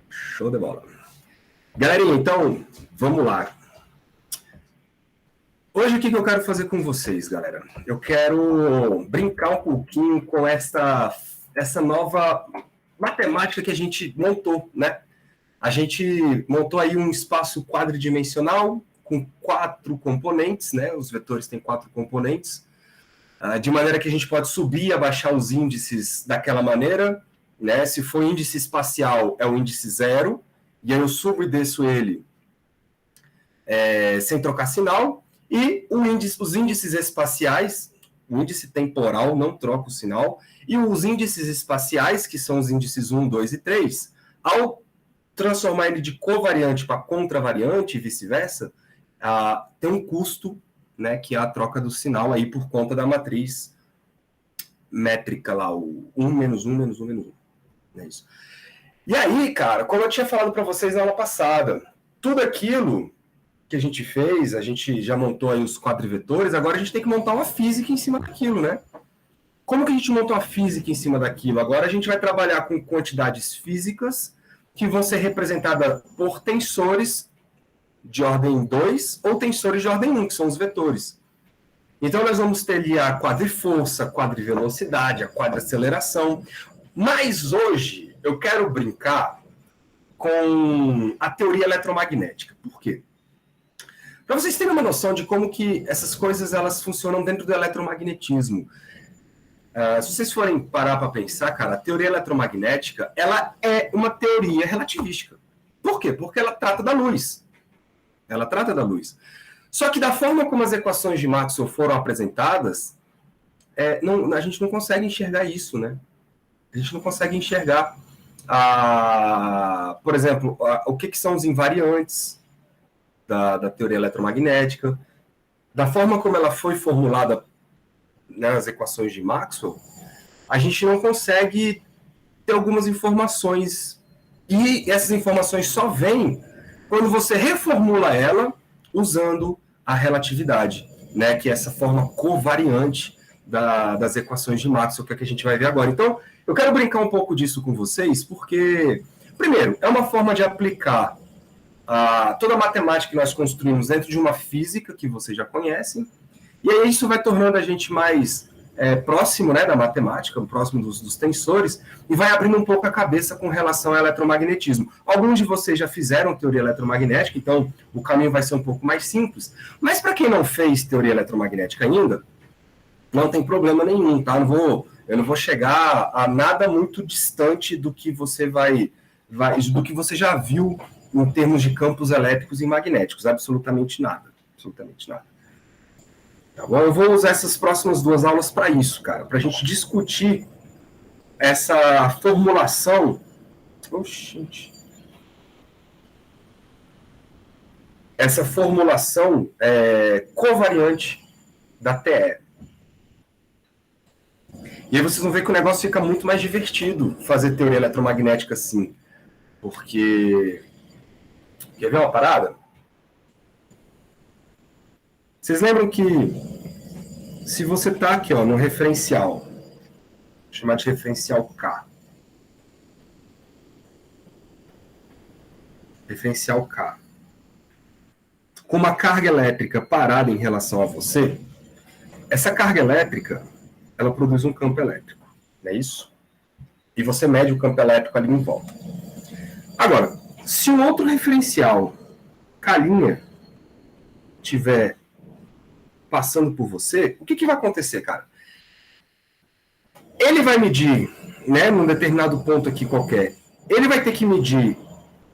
Show de bola. Galerinha, então, vamos lá. Hoje, o que eu quero fazer com vocês, galera? Eu quero brincar um pouquinho com essa nova matemática que a gente montou, né? A gente montou aí um espaço quadridimensional com 4 componentes, né? Os vetores têm 4 componentes, de maneira que a gente pode subir e abaixar os índices daquela maneira, né? Se for índice espacial, é o índice 0, e aí eu subo e desço ele sem trocar sinal. E os índices espaciais, o índice temporal não troca o sinal, e os índices espaciais, que são os índices 1, 2 e 3, ao transformar ele de covariante para contravariante e vice-versa, tem um custo, né, que é a troca do sinal aí por conta da matriz métrica lá, o 1 menos 1 menos 1 menos 1. É isso. E aí, cara, como eu tinha falado para vocês na aula passada, tudo aquilo que a gente fez, a gente já montou aí os quadrivetores, agora a gente tem que montar uma física em cima daquilo, né? Como que a gente monta uma física em cima daquilo? Agora a gente vai trabalhar com quantidades físicas que vão ser representadas por tensores de ordem 2 ou tensores de ordem 1, que são os vetores. Então nós vamos ter ali a quadriforça, a quadrivelocidade, a quadraceleração. Mas hoje eu quero brincar com a teoria eletromagnética. Por quê? Para vocês terem uma noção de como que essas coisas elas funcionam dentro do eletromagnetismo. Se vocês forem parar para pensar, cara, a teoria eletromagnética ela é uma teoria relativística. Por quê? Porque ela trata da luz. Ela trata da luz. Só que da forma como as equações de Maxwell foram apresentadas, a gente não consegue enxergar isso, né? A gente não consegue enxergar, por exemplo, o que são os invariantes da teoria eletromagnética, da forma como ela foi formulada nas equações de Maxwell, a gente não consegue ter algumas informações, e essas informações só vêm quando você reformula ela usando a relatividade, né, que é essa forma covariante das equações de Maxwell, que é que a gente vai ver agora. Então, eu quero brincar um pouco disso com vocês, porque, primeiro, é uma forma de aplicar toda a matemática que nós construímos dentro de uma física que vocês já conhecem, e aí isso vai tornando a gente mais próximo, né, da matemática, próximo dos tensores, e vai abrindo um pouco a cabeça com relação ao eletromagnetismo. Alguns de vocês já fizeram teoria eletromagnética, então o caminho vai ser um pouco mais simples, mas para quem não fez teoria eletromagnética ainda, não tem problema nenhum, tá? Eu não vou chegar a nada muito distante do que você do que você já viu em termos de campos elétricos e magnéticos, absolutamente nada, absolutamente nada. Tá bom? Eu vou usar essas próximas 2 aulas para isso, cara, para a gente discutir essa formulação. Essa formulação covariante da TE. E aí vocês vão ver que o negócio fica muito mais divertido fazer teoria eletromagnética assim. Porque... Quer ver uma parada? Vocês lembram que se você está aqui no referencial, vou chamar de referencial K. Referencial K. Com uma carga elétrica parada em relação a você, essa carga elétrica, ela produz um campo elétrico, não é isso? E você mede o campo elétrico ali em volta. Agora, se um outro referencial K' tiver passando por você, o que vai acontecer, cara? Ele vai medir, né, num determinado ponto aqui qualquer, ele vai ter que medir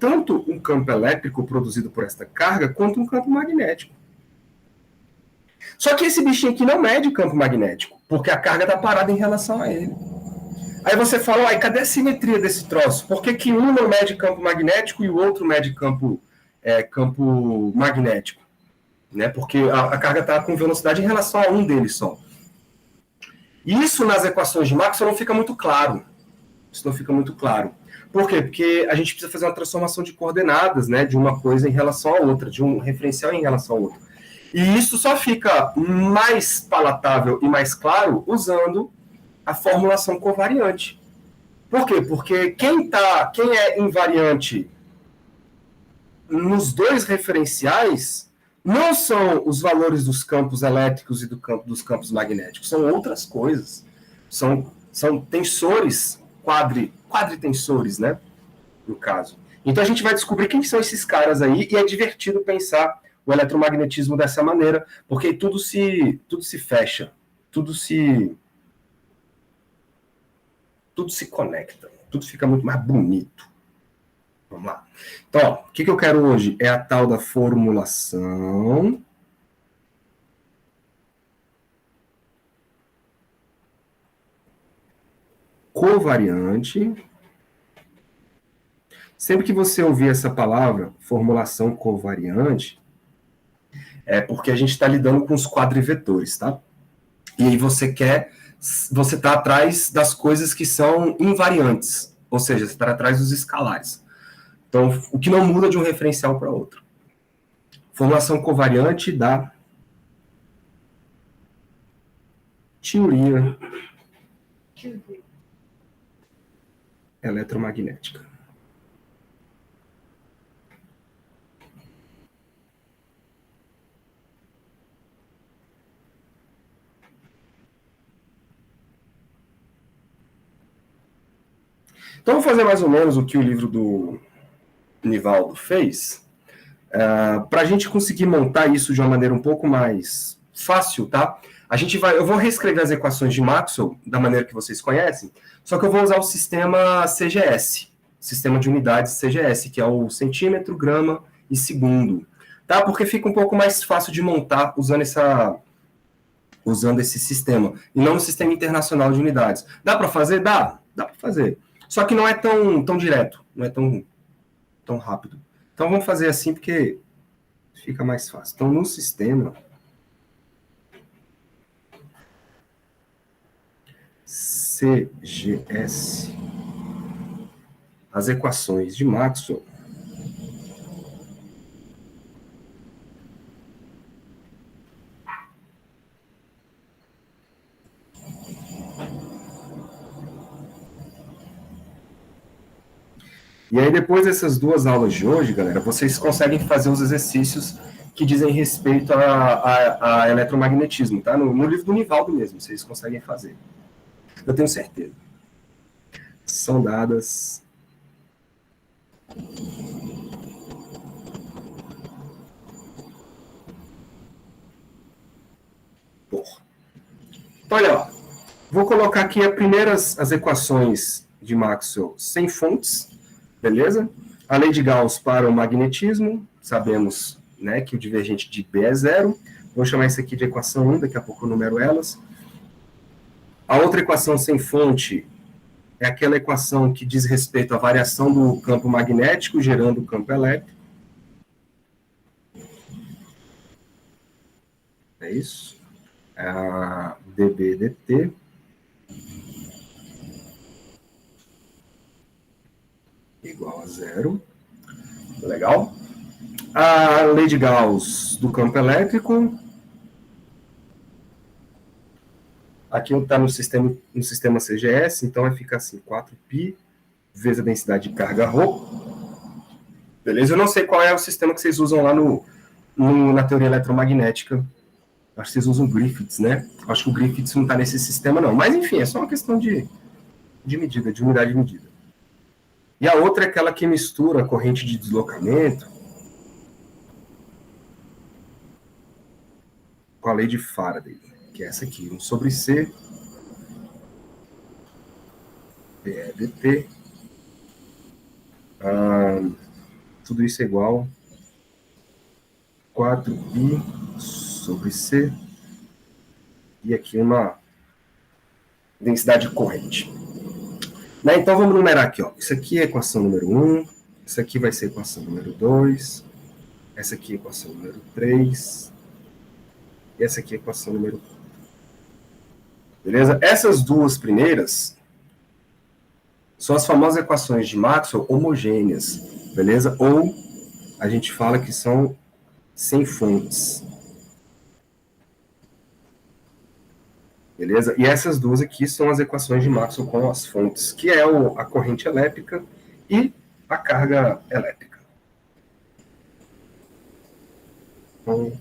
tanto um campo elétrico produzido por esta carga, quanto um campo magnético. Só que esse bichinho aqui não mede campo magnético, porque a carga está parada em relação a ele. Aí você fala, uai, cadê a simetria desse troço? Por que um não mede campo magnético e o outro mede campo magnético? Né? Porque a carga está com velocidade em relação a um deles só. E isso nas equações de Maxwell não fica muito claro. Isso não fica muito claro. Por quê? Porque a gente precisa fazer uma transformação de coordenadas, né, de uma coisa em relação a outra, de um referencial em relação a outro. E isso só fica mais palatável e mais claro usando a formulação covariante. Por quê? Porque quem é invariante nos dois referenciais não são os valores dos campos elétricos e dos campos magnéticos, são outras coisas. São tensores, quadritensores, né? No caso. Então a gente vai descobrir quem são esses caras aí, e é divertido pensar o eletromagnetismo dessa maneira, porque tudo se fecha, tudo se conecta, tudo fica muito mais bonito. Vamos lá. Então, ó, o que eu quero hoje é a tal da formulação covariante. Sempre que você ouvir essa palavra, formulação covariante, é porque a gente está lidando com os quadrivetores, tá? E aí você está atrás das coisas que são invariantes, ou seja, você está atrás dos escalares. Então, o que não muda de um referencial para outro. Formulação covariante da teoria eletromagnética. Então, vou fazer mais ou menos o que o livro do Nivaldo fez, para a gente conseguir montar isso de uma maneira um pouco mais fácil, tá? Eu vou reescrever as equações de Maxwell da maneira que vocês conhecem, só que eu vou usar o sistema CGS, sistema de unidades CGS, que é o centímetro, grama e segundo, tá? Porque fica um pouco mais fácil de montar usando esse sistema, e não no sistema internacional de unidades. Dá para fazer? Dá para fazer. Só que não é tão direto, não é tão rápido. Então vamos fazer assim porque fica mais fácil. Então no sistema CGS, as equações de Maxwell e aí depois dessas duas aulas de hoje, galera, vocês conseguem fazer os exercícios que dizem respeito a eletromagnetismo, tá? No livro do Nivaldo mesmo, vocês conseguem fazer. Eu tenho certeza. São dadas por. Então, olha lá. Vou colocar aqui as equações de Maxwell sem fontes, beleza? A lei de Gauss para o magnetismo, sabemos, né, que o divergente de B é zero. Vou chamar isso aqui de equação 1, daqui a pouco eu numero elas. A outra equação sem fonte é aquela equação que diz respeito à variação do campo magnético gerando o campo elétrico. É isso. A dB/dt. Igual a zero. Legal? A lei de Gauss do campo elétrico. Aqui está no sistema CGS, então vai ficar assim, 4π vezes a densidade de carga ρ. Beleza? Eu não sei qual é o sistema que vocês usam lá na teoria eletromagnética. Acho que vocês usam Griffiths, né? Acho que o Griffiths não está nesse sistema, não. Mas, enfim, é só uma questão de medida, de unidade de medida. E a outra é aquela que mistura a corrente de deslocamento com a lei de Faraday, que é essa aqui, 1/C dE/dt. Tudo isso é igual 4π/C e aqui uma densidade corrente. Né? Então vamos numerar aqui. Ó. Isso aqui é a equação número 1, isso aqui vai ser a equação número 2, essa aqui é a equação número 3, e essa aqui é a equação número 4. Beleza? Essas duas primeiras são as famosas equações de Maxwell homogêneas, beleza? Ou a gente fala que são sem fontes. Beleza? E essas duas aqui são as equações de Maxwell com as fontes, que é a corrente elétrica e a carga elétrica. Então,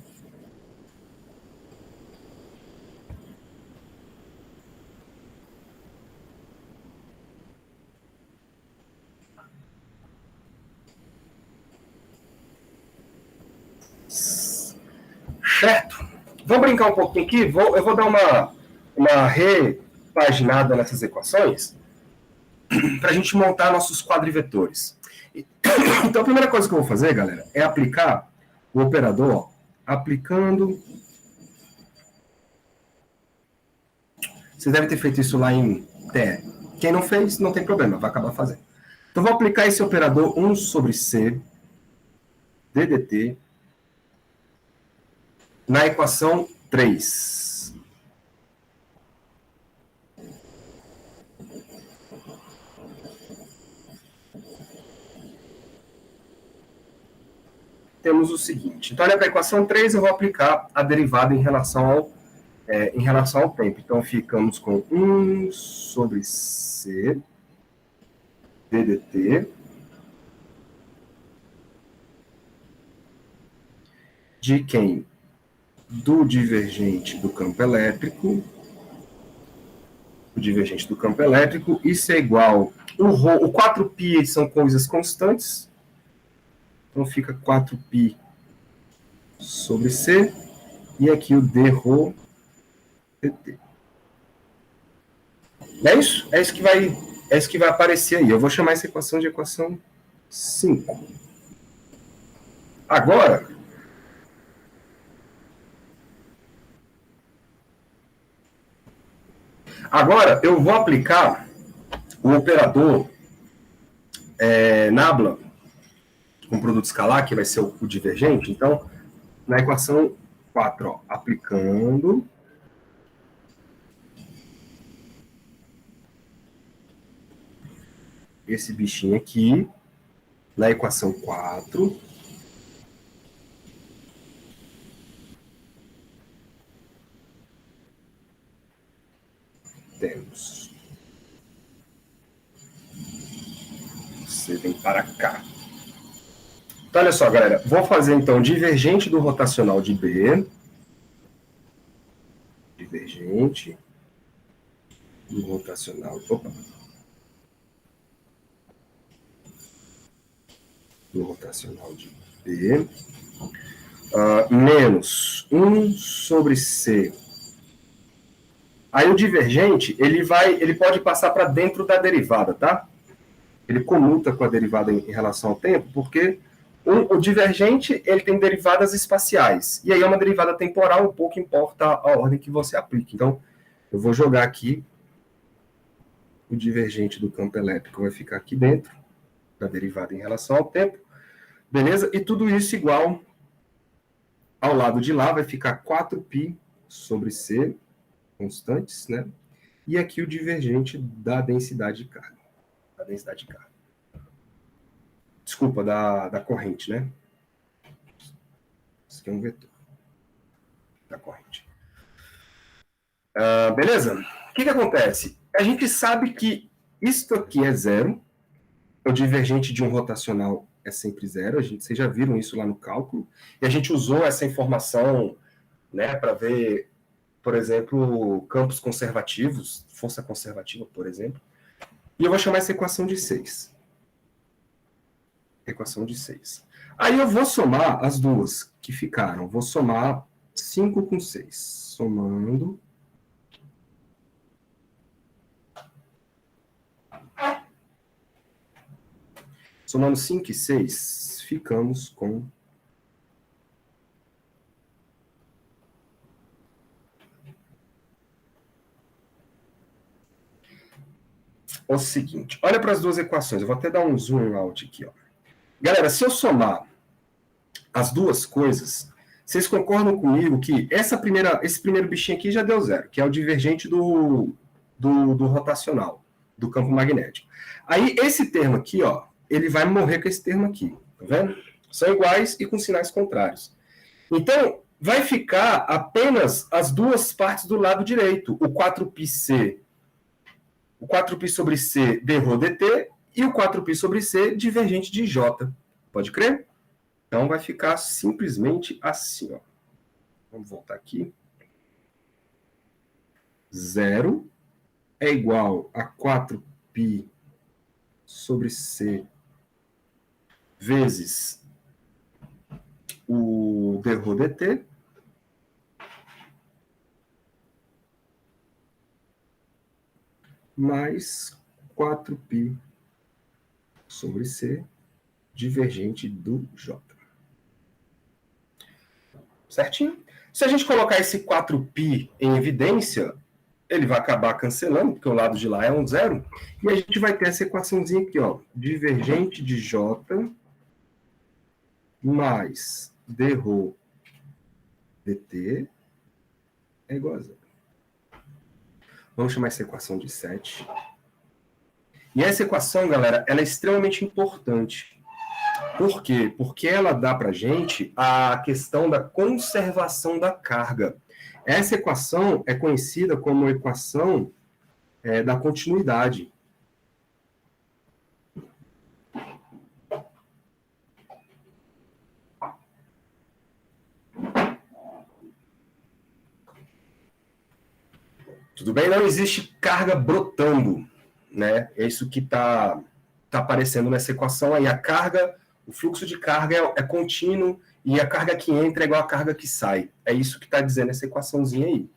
certo? Vamos brincar um pouquinho aqui? Eu vou dar uma repaginada nessas equações para a gente montar nossos quadrivetores. Então, a primeira coisa que eu vou fazer, galera, é aplicar o operador aplicando. Você deve ter feito isso lá em TE. Quem não fez, não tem problema, vai acabar fazendo. Então, vou aplicar esse operador 1 sobre C ddt na equação 3. Temos o seguinte. Então, olha para a equação 3, eu vou aplicar a derivada em relação ao tempo. Então, ficamos com 1 sobre C ddt de quem? Do divergente do campo elétrico. O divergente do campo elétrico. Isso é igual... O 4π são coisas constantes. Então, fica 4π sobre C. E aqui o dρ dt. É isso? É isso que vai aparecer aí. Eu vou chamar essa equação de equação 5. Agora, eu vou aplicar o operador nabla com produto escalar, que vai ser o divergente. Então, na equação 4, ó, aplicando esse bichinho aqui na equação 4. Temos. Você vem para cá. Então, olha só, galera. Vou fazer, então, divergente do rotacional de B. Divergente do rotacional. Opa. Do rotacional de B. Menos 1 sobre C. Aí o divergente, ele pode passar para dentro da derivada, tá? Ele comuta com a derivada em relação ao tempo, porque o divergente, ele tem derivadas espaciais. E aí é uma derivada temporal, pouco importa a ordem que você aplique. Então, eu vou jogar aqui o divergente do campo elétrico, vai ficar aqui dentro da derivada em relação ao tempo. Beleza? E tudo isso igual ao lado de lá, vai ficar 4π sobre C, constantes, né? E aqui o divergente da densidade de carga. Da densidade de carga. Desculpa, da corrente, né? Isso aqui é um vetor da corrente. Beleza? O que acontece? A gente sabe que isto aqui é zero. O divergente de um rotacional é sempre zero. Vocês já viram isso lá no cálculo. E a gente usou essa informação, né, para ver, por exemplo, campos conservativos, força conservativa, por exemplo. E eu vou chamar essa equação de 6. Equação de 6. Aí eu vou somar as duas que ficaram. Vou somar 5 com 6. Somando. Somando 5 e 6, ficamos com o seguinte. Olha para as duas equações. Eu vou até dar um zoom out aqui, ó. Galera, se eu somar as duas coisas, vocês concordam comigo que esse primeiro bichinho aqui já deu zero, que é o divergente do rotacional, do campo magnético. Aí, esse termo aqui, ó, ele vai morrer com esse termo aqui, tá vendo? São iguais e com sinais contrários. Então, vai ficar apenas as duas partes do lado direito, o 4πc, o 4π sobre c d rho dt e o 4π sobre c divergente de j. Pode crer? Então vai ficar simplesmente assim, ó. Vamos voltar aqui. 0 é igual a 4π sobre c vezes o d rho dt mais 4π sobre c divergente do j. Certinho? Se a gente colocar esse 4π em evidência, ele vai acabar cancelando, porque o lado de lá é um zero, e a gente vai ter essa equaçãozinha aqui, ó, divergente de j mais d rho dt é igual a zero. Vamos chamar essa equação de 7. E essa equação, galera, ela é extremamente importante. Por quê? Porque ela dá para a gente a questão da conservação da carga. Essa equação é conhecida como equação da continuidade. Tudo bem? Não existe carga brotando, né? É isso que está aparecendo nessa equação aí. A carga, o fluxo de carga é contínuo e a carga que entra é igual a carga que sai. É isso que está dizendo essa equaçãozinha aí.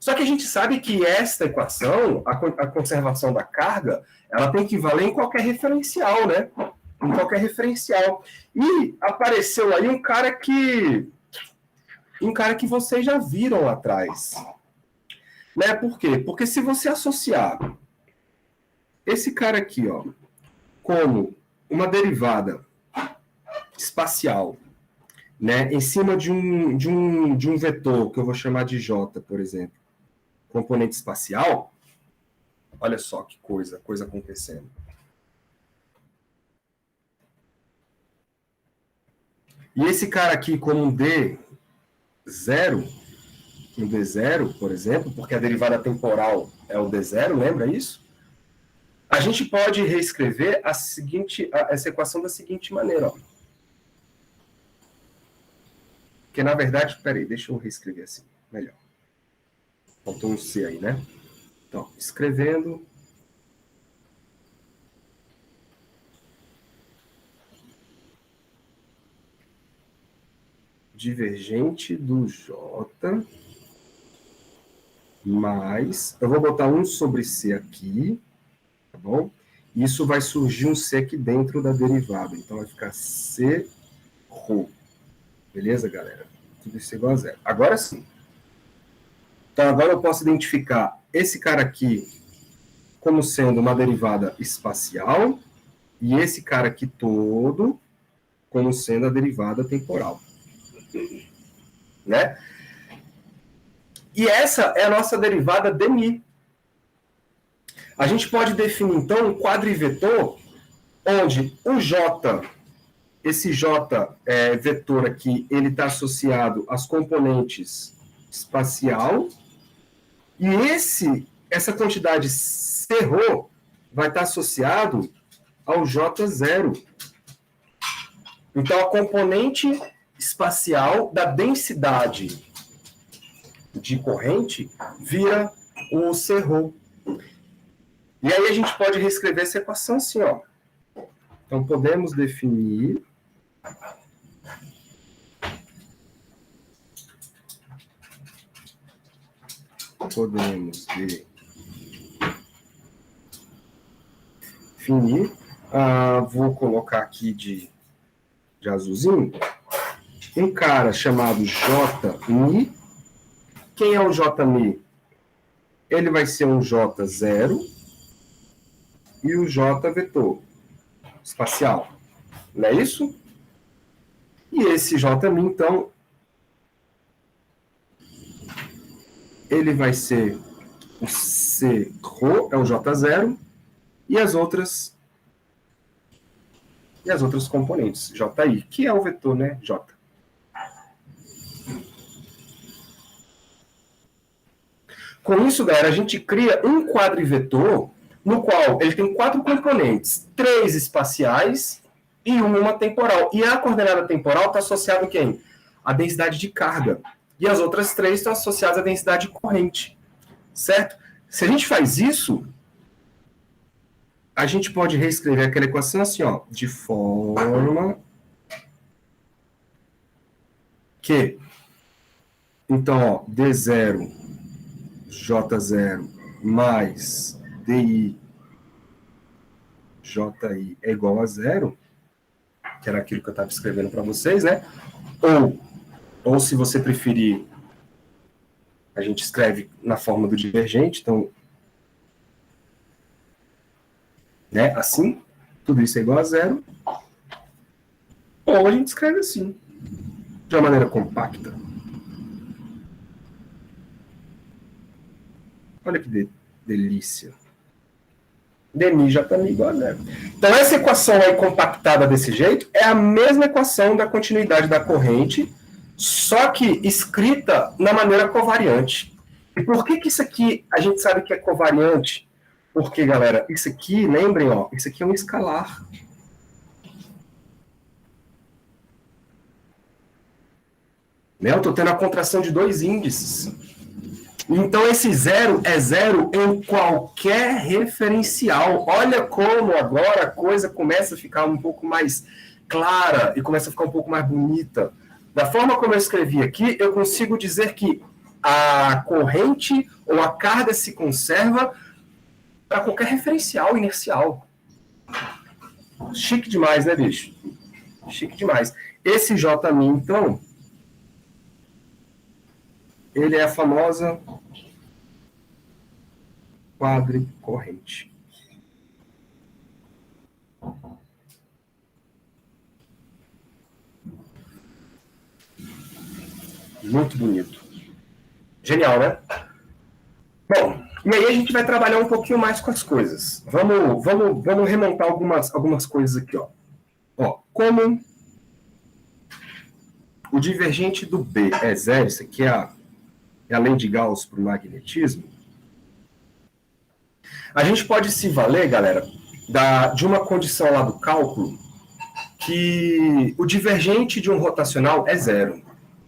Só que a gente sabe que esta equação, a conservação da carga, ela tem que valer em qualquer referencial, né? Em qualquer referencial. E apareceu aí um cara que vocês já viram lá atrás. Né? Por quê? Porque se você associar esse cara aqui, ó, como uma derivada espacial, né, em cima de um vetor, que eu vou chamar de J, por exemplo, componente espacial, olha só que coisa acontecendo. E esse cara aqui como um D0, um D0, por exemplo, porque a derivada temporal é o D0, lembra isso? A gente pode reescrever essa equação da seguinte maneira, ó. Porque, na verdade, peraí, deixa eu reescrever assim, melhor. Faltou um C aí, né? Então, escrevendo. Divergente do J mais... Eu vou botar 1 sobre C aqui, tá bom? Isso vai surgir um C aqui dentro da derivada. Então, vai ficar C ρ. Beleza, galera? Tudo isso igual a zero. Agora sim. Então, agora eu posso identificar esse cara aqui como sendo uma derivada espacial e esse cara aqui todo como sendo a derivada temporal. Né? E essa é a nossa derivada dmi. A gente pode definir, então, um quadrivetor onde o J, esse J vetor aqui, ele está associado às componentes espacial, e essa quantidade C ρ vai estar associado ao J0. Então, a componente espacial da densidade de corrente vira o C ρ. E aí a gente pode reescrever essa equação assim, ó. Então, podemos definir definir, vou colocar aqui de azulzinho, um cara chamado Jmi. Quem é o Jmi? Ele vai ser um J0 e o J vetor espacial. Não é isso? E esse Jmi, então, ele vai ser o C ρ, é o J0, e as outras componentes, Ji, que é o vetor, né? J. Com isso, galera, a gente cria um quadrivetor no qual ele tem 4 componentes, 3 espaciais e uma temporal. E a coordenada temporal está associada a quem? A densidade de carga. E as outras 3 estão associadas à densidade de corrente. Certo? Se a gente faz isso, a gente pode reescrever aquela equação assim, ó, de forma que, então, ó, D0, J0 mais DI, JI é igual a 0, que era aquilo que eu estava escrevendo para vocês, né? Ou se você preferir, a gente escreve na forma do divergente, então, né, assim, tudo isso é igual a 0, ou a gente escreve assim, de uma maneira compacta. Olha que delícia. Dmi já está igual a 0. Então, essa equação aí compactada desse jeito é a mesma equação da continuidade da corrente, só que escrita na maneira covariante. E por que isso aqui a gente sabe que é covariante? Porque, galera, isso aqui, lembrem, ó, isso aqui é um escalar. Né? Eu estou tendo a contração de 2 índices. Então, esse 0 é 0 em qualquer referencial. Olha como agora a coisa começa a ficar um pouco mais clara e começa a ficar um pouco mais bonita. Da forma como eu escrevi aqui, eu consigo dizer que a corrente ou a carga se conserva para qualquer referencial inercial. Chique demais, né, bicho? Chique demais. Esse J-min, então, ele é a famosa quadricorrente. Muito bonito. Genial, né? Bom, e aí a gente vai trabalhar um pouquinho mais com as coisas. Vamos remontar algumas coisas aqui, ó. Ó, como o divergente do B é 0, isso aqui é a lei de Gauss para o magnetismo, a gente pode se valer, galera, de uma condição lá do cálculo que o divergente de um rotacional é 0,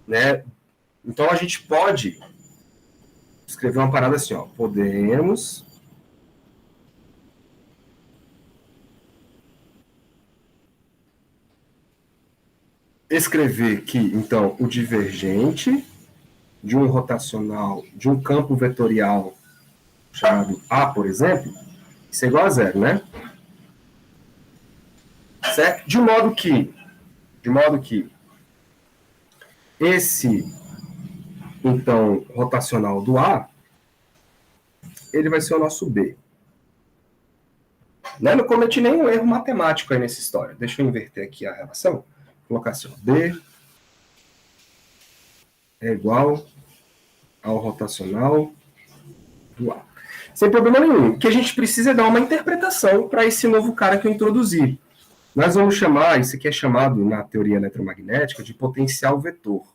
né? Então a gente pode escrever uma parada assim, ó, podemos escrever que, então, o divergente de um rotacional, de um campo vetorial chamado A, por exemplo, isso é igual a 0, né? Certo? De modo que esse, então, rotacional do A, ele vai ser o nosso B. Né? Não cometi nenhum erro matemático aí nessa história. Deixa eu inverter aqui a relação. Vou colocar assim, B é igual ao rotacional do A. Sem problema nenhum. O que a gente precisa é dar uma interpretação para esse novo cara que eu introduzi. Nós vamos chamar, isso aqui é chamado na teoria eletromagnética de potencial vetor.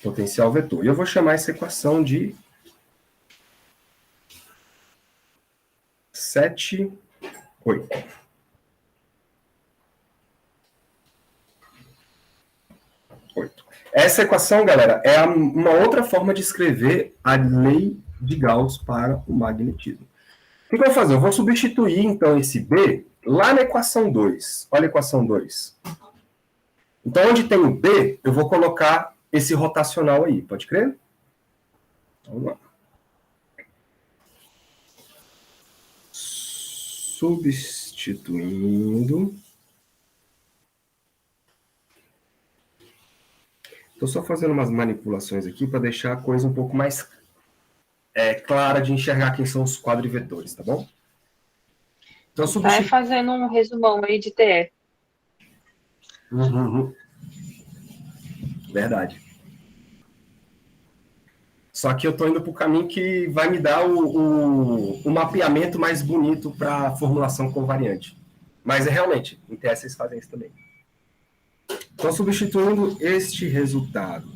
Potencial vetor. E eu vou chamar essa equação de 7, 8. Essa equação, galera, é uma outra forma de escrever a lei de Gauss para o magnetismo. O que eu vou fazer? Eu vou substituir, então, esse B lá na equação 2. Olha a equação 2. Então, onde tem o B, eu vou colocar esse rotacional aí. Pode crer? Vamos lá. Substituindo. Estou só fazendo umas manipulações aqui para deixar a coisa um pouco mais clara de enxergar quem são os quadrivetores, tá bom? Então, Vai fazendo um resumão aí de TE. Verdade. Só que eu estou indo para o caminho que vai me dar o mapeamento mais bonito para a formulação covariante. Mas realmente, em TS eles fazem isso também. Então, substituindo este resultado.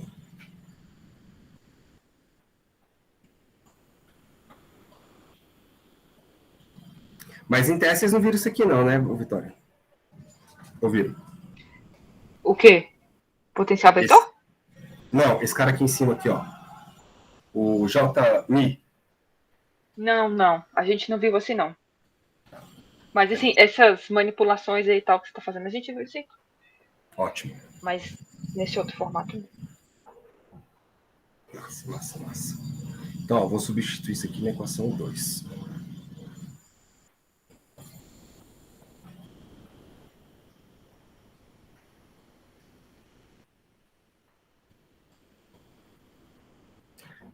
Mas em TS vocês não viram isso aqui não, né, Vitória? Ouviram? O quê? Potencial vetor? Não, esse cara aqui em cima, aqui, ó. O JMI. Não. A gente não viu assim, não. Mas, assim, essas manipulações aí e tal que você tá fazendo, a gente viu sim. Ótimo. Mas nesse outro formato. Massa. Então, ó, vou substituir isso aqui na equação 2.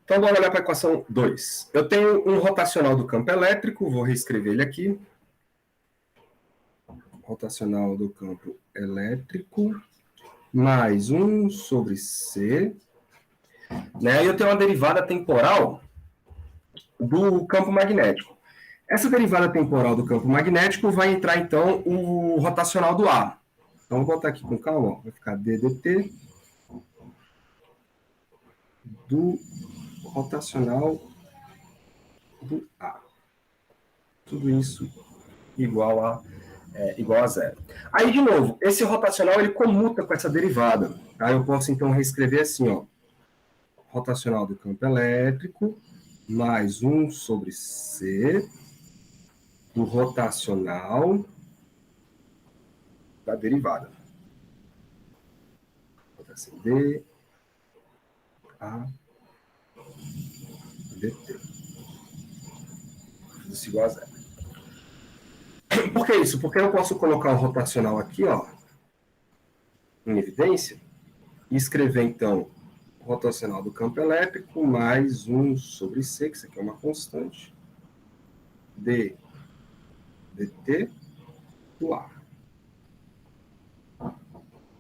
Então, bora olhar para a equação 2. Eu tenho um rotacional do campo elétrico, vou reescrever ele aqui. Rotacional do campo elétrico, mais 1 sobre C. Né? E eu tenho uma derivada temporal do campo magnético. Essa derivada temporal do campo magnético vai entrar, então, o rotacional do A. Então, vou botar aqui com calma, ó. Vai ficar ddt do rotacional do A. Tudo isso igual a zero. Aí, de novo, esse rotacional ele comuta com essa derivada. Aí eu posso, então, reescrever assim, ó. Rotacional do campo elétrico mais 1 sobre C do rotacional da derivada. Vou botar assim, D, A, dt. Tudo isso igual a zero. Por que isso? Porque eu posso colocar o rotacional aqui, ó, em evidência, e escrever, então, o rotacional do campo elétrico mais 1 sobre C, que isso aqui é uma constante, d dt do A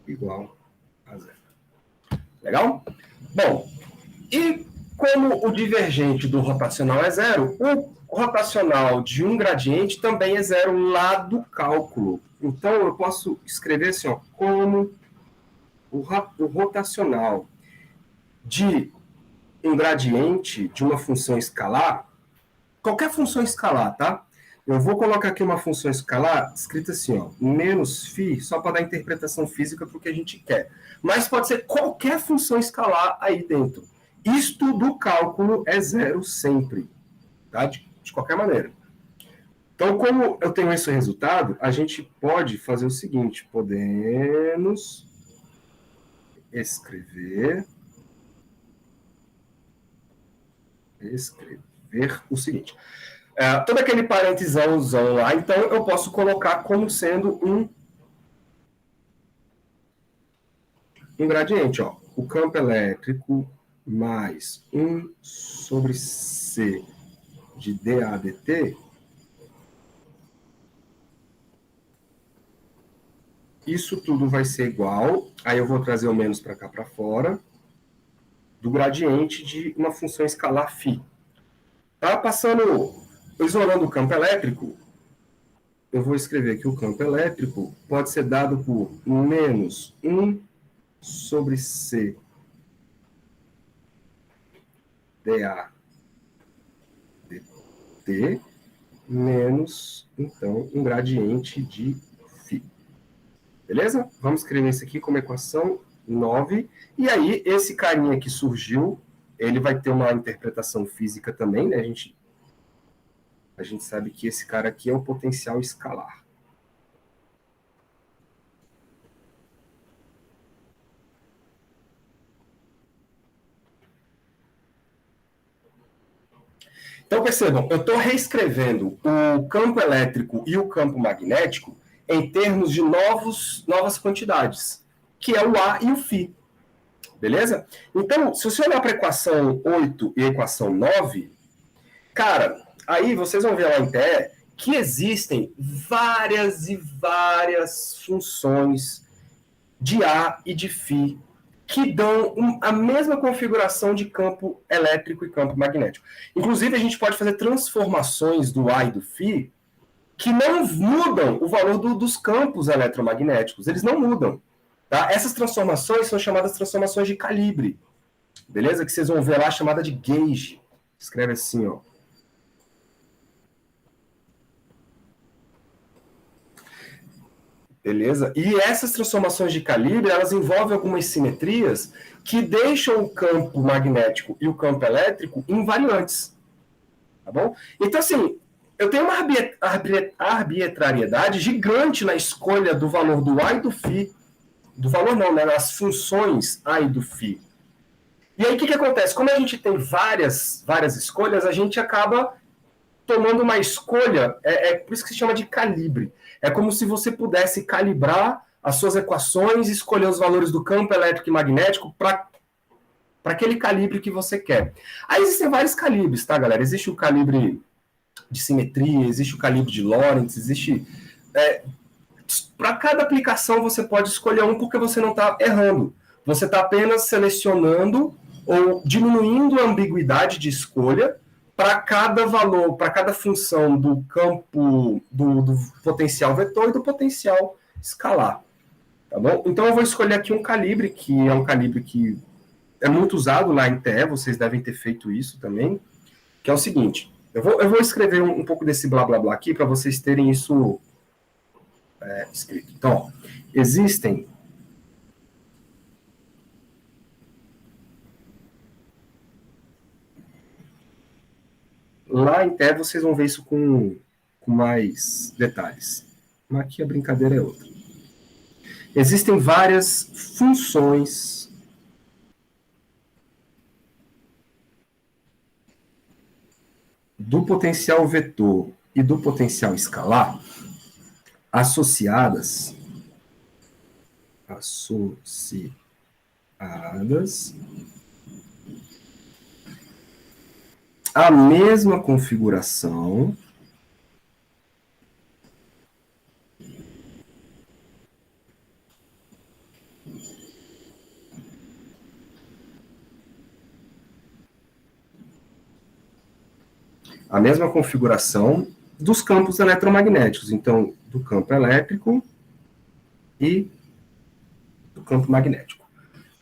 igual a zero. Legal? Bom, e como o divergente do rotacional é zero, o rotacional de um gradiente também é zero lá do cálculo. Então, eu posso escrever assim, ó, como o rotacional de um gradiente de uma função escalar, qualquer função escalar, tá? Eu vou colocar aqui uma função escalar escrita assim, ó, menos φ, só para dar interpretação física para o que a gente quer. Mas pode ser qualquer função escalar aí dentro. Isto do cálculo é zero sempre, tá? De qualquer maneira. Então, como eu tenho esse resultado, a gente pode fazer o seguinte, podemos escrever o seguinte. Todo aquele parêntesãozão lá, então eu posso colocar como sendo um gradiente, ó. O campo elétrico mais 1 sobre C de dAdt. Isso tudo vai ser igual, aí eu vou trazer o menos para cá para fora, do gradiente de uma função escalar φ. Tá passando, isolando o campo elétrico, eu vou escrever que o campo elétrico pode ser dado por menos 1 sobre C dA dt menos, então, um gradiente de φ. Beleza? Vamos escrever isso aqui como equação 9. E aí, esse carinha que surgiu, ele vai ter uma interpretação física também, né? A gente sabe que esse cara aqui é o potencial escalar. Então, percebam, eu estou reescrevendo o campo elétrico e o campo magnético em termos de novas quantidades, que é o A e o φ. Beleza? Então, se você olhar para a equação 8 e a equação 9, cara, aí vocês vão ver lá em TE que existem várias e várias funções de A e de φ que dão a mesma configuração de campo elétrico e campo magnético. Inclusive, a gente pode fazer transformações do A e do φ que não mudam o valor dos campos eletromagnéticos. Eles não mudam. Tá? Essas transformações são chamadas transformações de calibre. Beleza? Que vocês vão ver lá, chamada de gauge. Escreve assim, ó. Beleza? E essas transformações de calibre, elas envolvem algumas simetrias que deixam o campo magnético e o campo elétrico invariantes. Tá bom? Então, assim, eu tenho uma arbitrariedade gigante na escolha do valor do A e do φ. Do valor não, né? Nas funções A e do φ. E aí, o que acontece? Como a gente tem várias escolhas, a gente acaba tomando uma escolha, por isso que se chama de calibre. É como se você pudesse calibrar as suas equações e escolher os valores do campo elétrico e magnético para aquele calibre que você quer. Aí existem vários calibres, tá, galera? Existe o calibre de simetria, existe o calibre de Lorentz, existe... para cada aplicação você pode escolher um porque você não está errando. Você está apenas selecionando ou diminuindo a ambiguidade de escolha para cada valor, para cada função do campo do potencial vetor e do potencial escalar. Tá bom? Então eu vou escolher aqui um calibre, que é um calibre que é muito usado lá em TE, vocês devem ter feito isso também, que é o seguinte, eu vou escrever um pouco desse blá blá blá aqui para vocês terem isso escrito. Então, ó, existem lá em TE vocês vão ver isso com mais detalhes. Mas aqui a brincadeira é outra. Existem várias funções do potencial vetor e do potencial escalar associadas à mesma configuração dos campos eletromagnéticos, então, do campo elétrico e do campo magnético.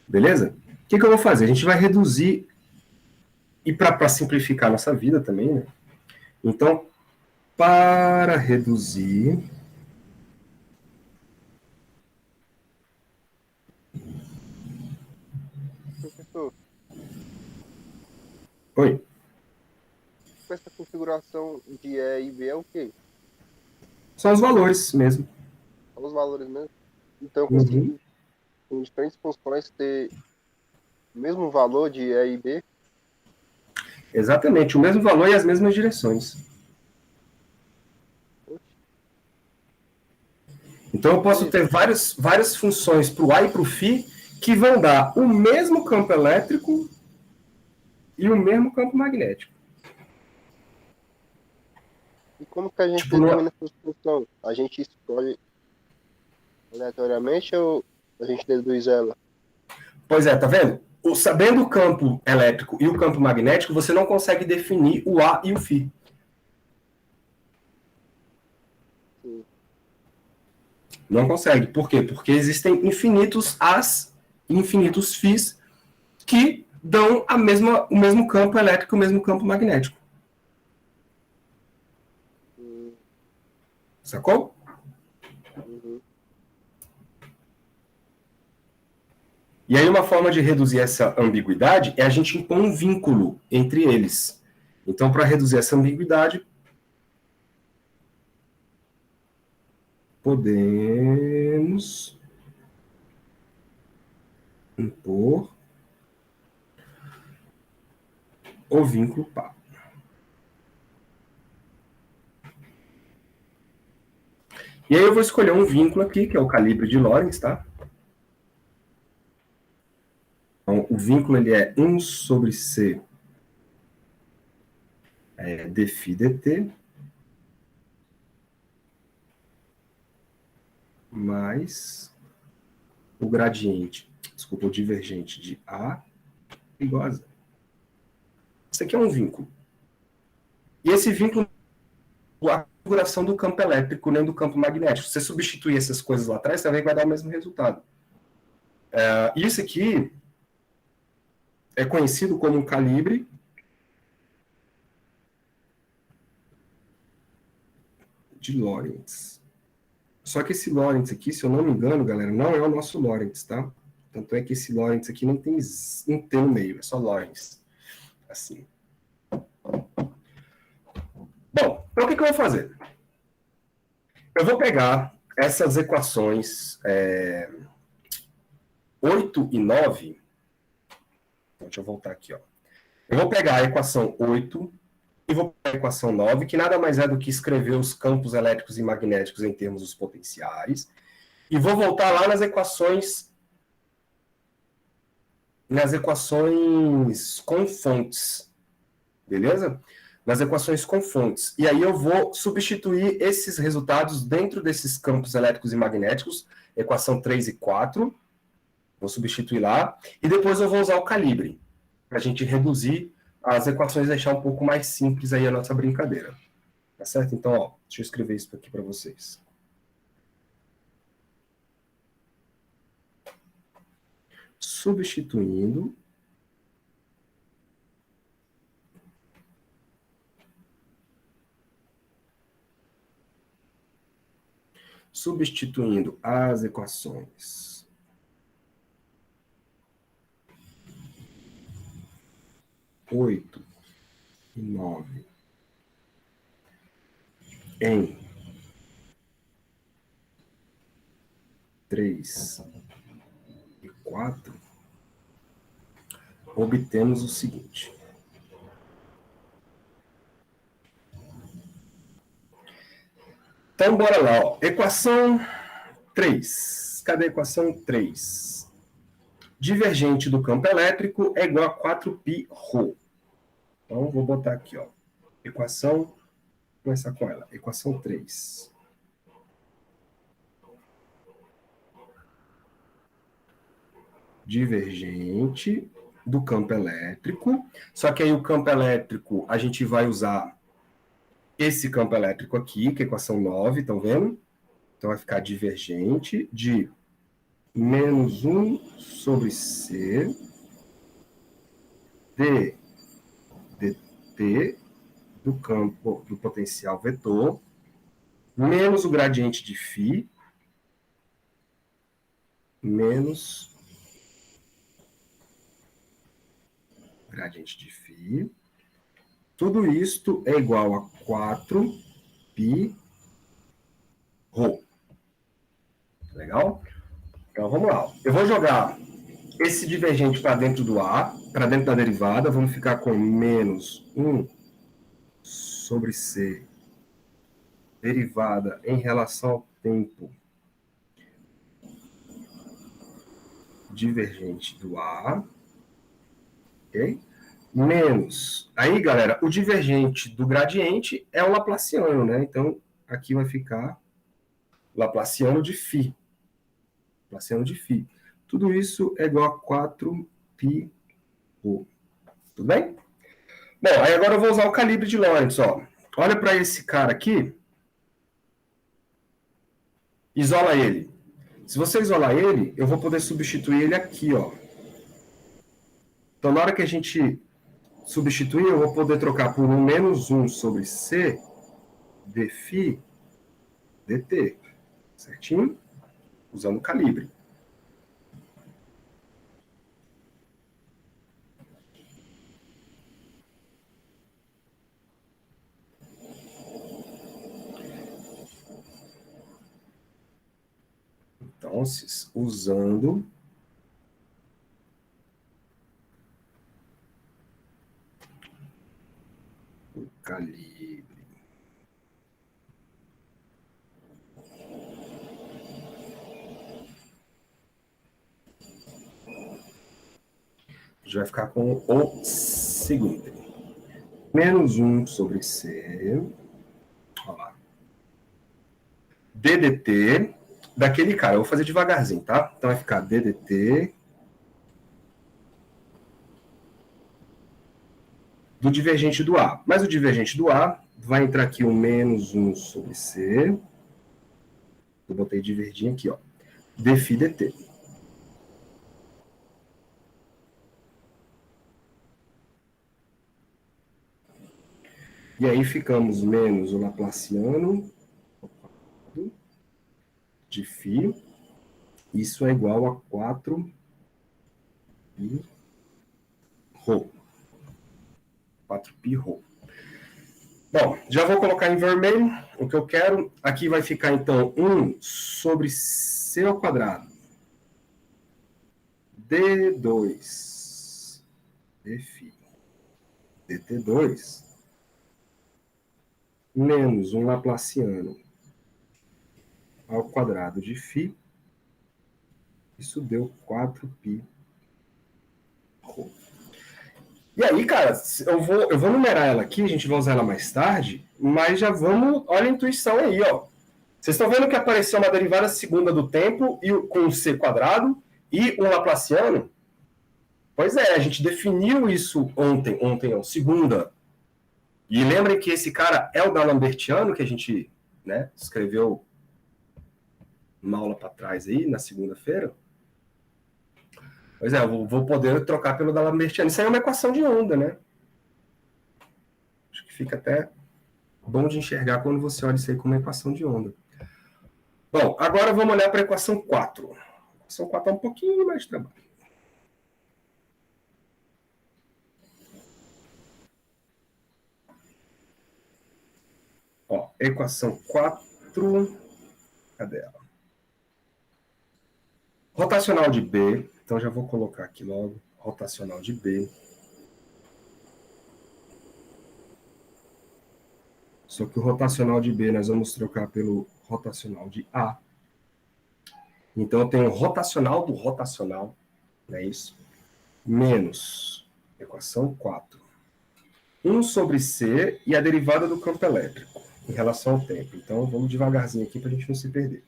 Beleza? O que eu vou fazer? A gente vai reduzir, e para simplificar a nossa vida também, né? Então, para reduzir... Professor, Oi. com essa configuração de E e B é o quê? São os valores mesmo. São os valores mesmo? Então eu consigo, com diferentes funções, ter o mesmo valor de E e B? Exatamente, o mesmo valor e as mesmas direções. Então eu posso ter várias funções para o A e para o φ que vão dar o mesmo campo elétrico e o mesmo campo magnético. E como que a gente determina essas funções? A gente escolhe aleatoriamente ou a gente deduz ela? Pois é, tá vendo? Sabendo o campo elétrico e o campo magnético, você não consegue definir o A e o φ. Sim. Não consegue. Por quê? Porque existem infinitos As e infinitos φs que dão o mesmo campo elétrico e o mesmo campo magnético. Sacou? Uhum. E aí uma forma de reduzir essa ambiguidade é a gente impor um vínculo entre eles. Então, para reduzir essa ambiguidade, podemos impor o vínculo par. E aí eu vou escolher um vínculo aqui, que é o calibre de Lorentz, tá? Então, o vínculo ele é 1 sobre C dφ dt mais o gradiente, desculpa, o divergente de A igual a zero. Isso aqui é um vínculo. E esse vínculo configuração do campo elétrico nem do campo magnético. Se você substituir essas coisas lá atrás, você vai dar o mesmo resultado. Isso aqui é conhecido como um calibre de Lorentz. Só que esse Lorentz aqui, se eu não me engano, galera, não é o nosso Lorentz, tá? Tanto é que esse Lorentz aqui não tem um T no meio, é só Lorentz. Assim. Bom, então o que eu vou fazer? Eu vou pegar essas equações 8 e 9. Então, deixa eu voltar aqui, ó. Eu vou pegar a equação 8 e vou pegar a equação 9, que nada mais é do que escrever os campos elétricos e magnéticos em termos dos potenciais. E vou voltar lá nas equações com fontes. Beleza? Nas equações com fontes. E aí eu vou substituir esses resultados dentro desses campos elétricos e magnéticos, equação 3 e 4, vou substituir lá, e depois eu vou usar o calibre, para a gente reduzir as equações e deixar um pouco mais simples aí a nossa brincadeira. Tá certo? Então, ó, deixa eu escrever isso aqui para vocês. Substituindo as equações 8 e 9 em 3 e 4, obtemos o seguinte. Então, bora lá, ó. Equação 3. Cadê a equação 3? Divergente do campo elétrico é igual a 4πρ. Então, vou botar aqui, ó. Equação, vou começar com ela. Equação 3. Divergente do campo elétrico. Só que aí o campo elétrico, a gente vai usar esse campo elétrico aqui, que é a equação 9, estão vendo? Então vai ficar divergente de menos 1 sobre C d dt do campo do potencial vetor, menos o gradiente de φ, menos gradiente de φ. Tudo isto é igual a 4πρ. Legal? Então, vamos lá. Eu vou jogar esse divergente para dentro do A, para dentro da derivada. Vamos ficar com menos 1 sobre C, derivada em relação ao tempo divergente do A. Ok? Menos. Aí, galera, o divergente do gradiente é o laplaciano, né? Então, aqui vai ficar laplaciano de φ. Laplaciano de φ. Tudo isso é igual a 4πρ. Tudo bem? Bom, aí agora eu vou usar o calibre de Lorentz, ó. Olha para esse cara aqui. Isola ele. Se você isolar ele, eu vou poder substituir ele aqui, ó. Então, na hora que a gente substituir, eu vou poder trocar por um menos 1 sobre C dφ dt. Certinho? Usando o calibre. Então, usando o calibre. A gente vai ficar com o seguinte. Menos 1 sobre C. Olha lá. ddt daquele cara. Eu vou fazer devagarzinho, tá? Então vai ficar ddt do divergente do A. Mas o divergente do A vai entrar aqui o menos 1 sobre C. Eu botei de verdinho aqui, ó. dφ dt. E aí ficamos menos o laplaciano de φ. Isso é igual a 4 pi ρ. 4 pi ρ. Bom, já vou colocar em vermelho o que eu quero. Aqui vai ficar, então, 1 sobre C ao quadrado. D2 dφ dt2 menos um laplaciano ao quadrado de φ. Isso deu 4π ρ. E aí, cara, eu vou numerar ela aqui, a gente vai usar ela mais tarde, mas já vamos, olha a intuição aí, ó. Vocês estão vendo que apareceu uma derivada segunda do tempo e com c quadrado e um laplaciano? Pois é, a gente definiu isso ontem não, segunda. E lembrem que esse cara é o D'Alembertiano, que a gente, né, escreveu uma aula para trás aí, na segunda-feira. Pois é, eu vou poder trocar pelo D'Alembertiano. Isso aí é uma equação de onda, né? Acho que fica até bom de enxergar quando você olha isso aí como uma equação de onda. Bom, agora vamos olhar para a equação 4. A equação 4 é um pouquinho mais de trabalho. Ó, equação 4, cadê ela? Rotacional de B, então já vou colocar aqui logo, rotacional de B. Só que o rotacional de B nós vamos trocar pelo rotacional de A. Então eu tenho o rotacional do rotacional, não é isso? Menos, equação 4. 1 sobre C e a derivada do campo elétrico em relação ao tempo. Então vamos devagarzinho aqui para a gente não se perder.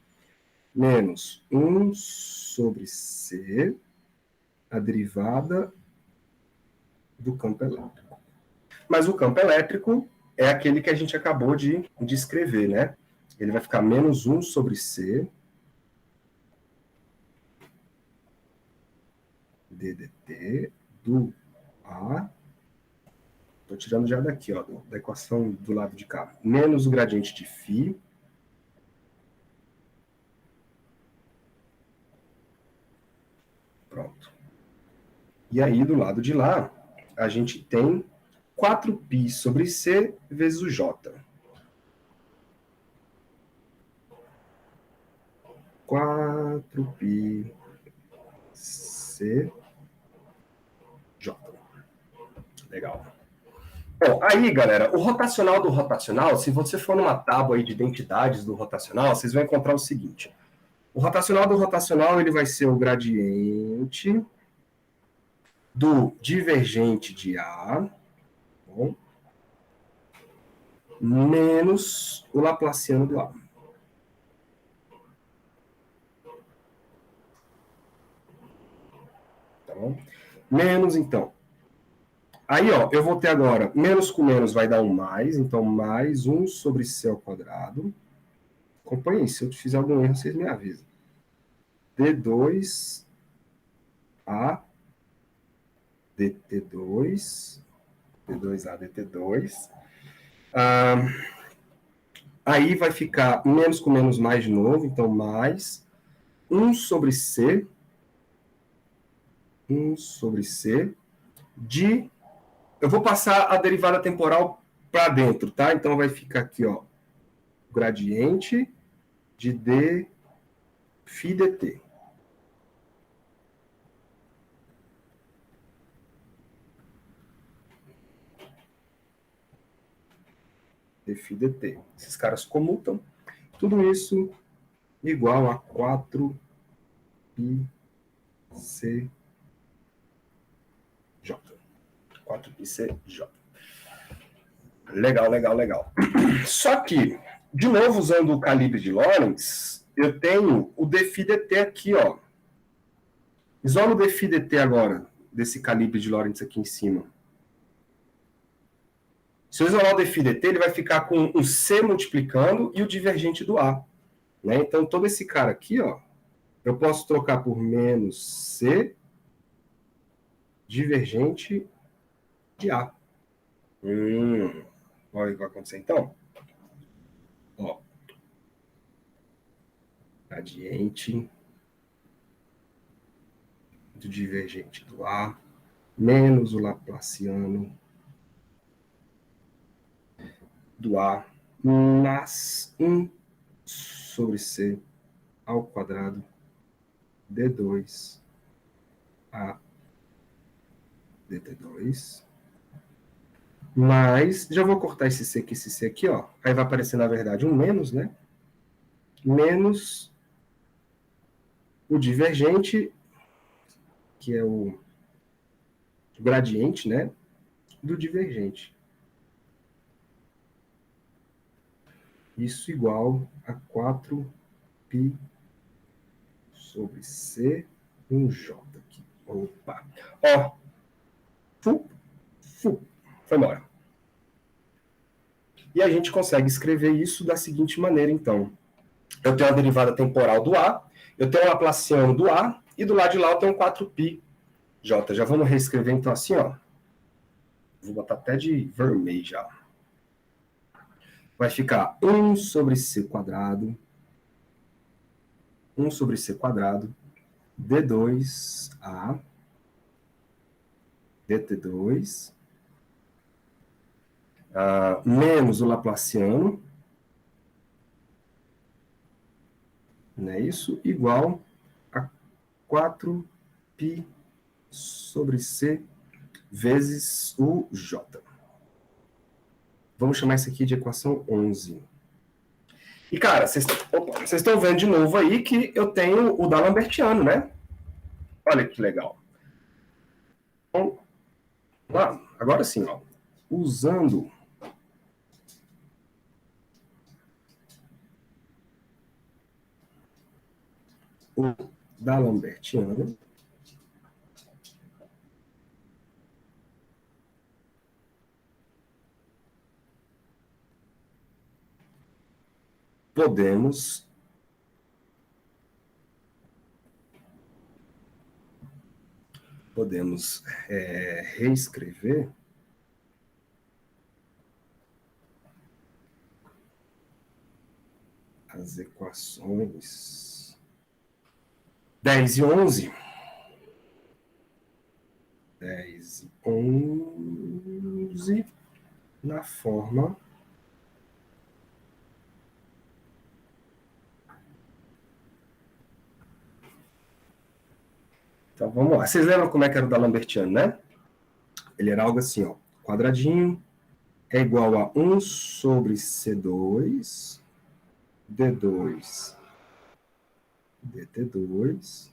Menos 1 sobre C, a derivada do campo elétrico. Mas o campo elétrico é aquele que a gente acabou de escrever, né? Ele vai ficar menos 1 sobre C ddt do A. Estou tirando já daqui, ó, da equação do lado de cá. Menos o gradiente de φ. Pronto. E aí, do lado de lá, a gente tem 4π sobre C vezes o J. 4π C J. Legal. Bom, aí, galera, o rotacional do rotacional, se você for numa tábua aí de identidades do rotacional, vocês vão encontrar o seguinte. O rotacional do rotacional, ele vai ser o gradiente do divergente de A, bom, menos o laplaciano do A. Tá bom? Menos, então. Aí, ó, eu vou ter agora, menos com menos vai dar um mais, então mais 1 sobre C ao quadrado. Acompanhe, se eu fizer algum erro, vocês me avisam. D2 A dt2, D2A dt2. Aí vai ficar menos com menos mais de novo, então mais 1 sobre C, 1 sobre C, de... Eu vou passar a derivada temporal para dentro, tá? Então vai ficar aqui, ó, gradiente de d φ dt. dφ dt. Esses caras comutam. Tudo isso igual a 4π C J. 4π C J. Legal, legal, legal. Só que, de novo, usando o calibre de Lorentz, eu tenho o dφ dt aqui, ó. Isola o dφ dt agora, desse calibre de Lorentz aqui em cima. Se eu isolar o dφ dt, ele vai ficar com o C multiplicando e o divergente do A. Né? Então, todo esse cara aqui, ó, eu posso trocar por menos C divergente de A. Olha o que vai acontecer então. Ó, gradiente do divergente do A menos o laplaciano do A mais 1 sobre C ao quadrado D2 a dt2. Mas, já vou cortar esse C aqui, ó. Aí vai aparecer, na verdade, um menos, né? Menos o divergente, que é o gradiente, né? Do divergente. Isso igual a 4π sobre C, um J aqui. Opa! Ó! Foi embora. E a gente consegue escrever isso da seguinte maneira, então. Eu tenho a derivada temporal do A, eu tenho o laplaciano do A, e do lado de lá eu tenho 4π J. Já vamos reescrever, então, assim, ó. Vou botar até de vermelho já. Vai ficar 1 sobre C quadrado, 1 sobre C quadrado, D2A, dt2, menos o laplaciano, não é isso? Igual a 4π sobre C vezes o J. Vamos chamar isso aqui de equação 11. E, cara, vocês estão vendo de novo aí que eu tenho o D'Alembertiano, né? Olha que legal. Então, lá, agora sim, ó. Usando o D'Alembertiano, podemos reescrever as equações 10 e 11. 10 e 11 na forma Então, vamos lá. Vocês lembram como é que era o D'Alembertiano, né? Ele era algo assim, ó. Quadradinho é igual a 1 sobre C2, D2, dt2,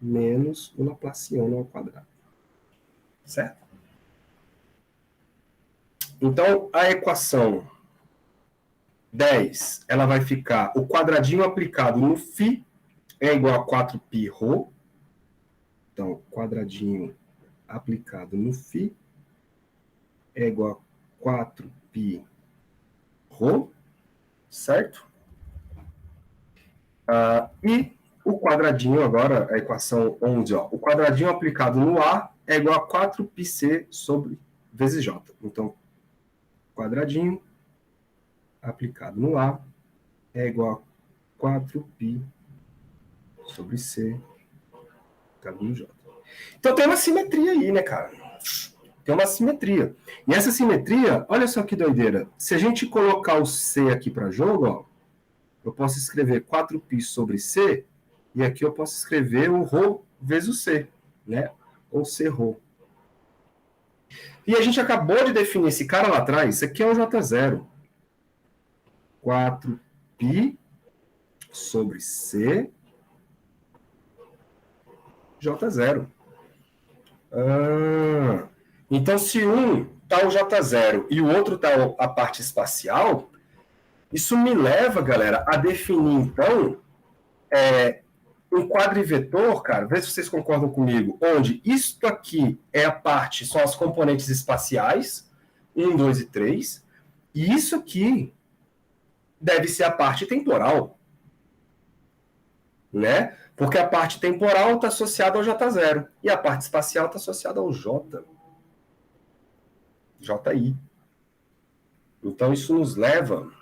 menos o laplaciano ao quadrado. Certo? Então, a equação 10, ela vai ficar, o quadradinho aplicado no φ é igual a 4πρ. Então, quadradinho aplicado no φ é igual a 4πρ, certo? E o quadradinho agora, a equação 11, ó, o quadradinho aplicado no A é igual a 4πc sobre vezes J. Então, quadradinho aplicado no A é igual a 4π sobre C no J. Então tem uma simetria aí, né, cara? Tem uma simetria. E essa simetria, olha só que doideira. Se a gente colocar o C aqui para jogo, ó, eu posso escrever 4π sobre C, e aqui eu posso escrever o ρ vezes o C, né? Ou C-ρ. E a gente acabou de definir esse cara lá atrás, isso aqui é o J0. 4π sobre C J0. Então, se um está o J0 e o outro está a parte espacial, isso me leva, galera, a definir, então, um quadrivetor, cara, vê se vocês concordam comigo, onde isto aqui é a parte, são as componentes espaciais, 1, 2 e 3. E isso aqui deve ser a parte temporal, né? Porque a parte temporal está associada ao J0 e a parte espacial está associada ao JI. Então, isso nos leva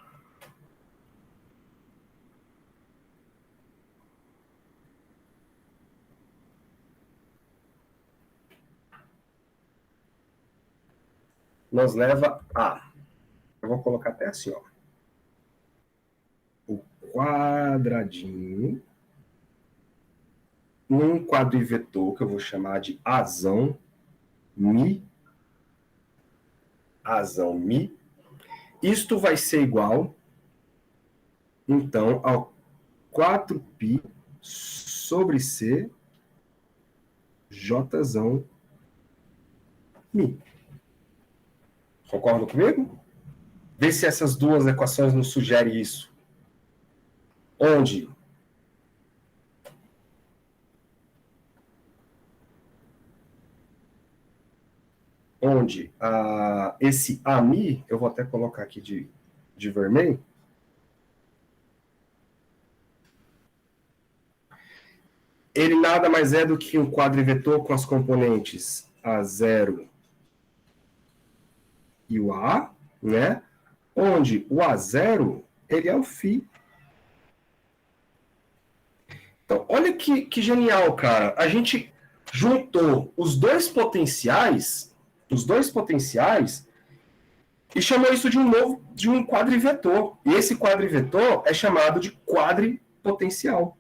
a... Eu vou colocar até assim, ó. O quadradinho num quadrivetor que eu vou chamar de azão mi. Isto vai ser igual, então, ao 4π sobre C Jzão mi. Concordam comigo? Vê se essas duas equações nos sugerem isso. Onde esse AMI, eu vou até colocar aqui de vermelho, ele nada mais é do que um quadrivetor com as componentes A0 e o A, né? Onde o A0, ele é o φ. Então, olha que genial, cara. A gente juntou os dois potenciais e chamou isso de um quadrivetor. E esse quadrivetor é chamado de quadripotencial.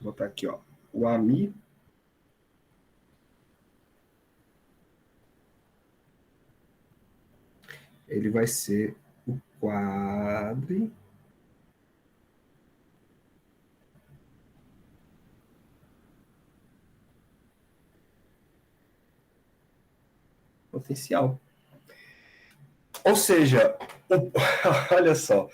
Vou botar aqui, ó. O AMI ele vai ser o potencial. Ou seja, olha só,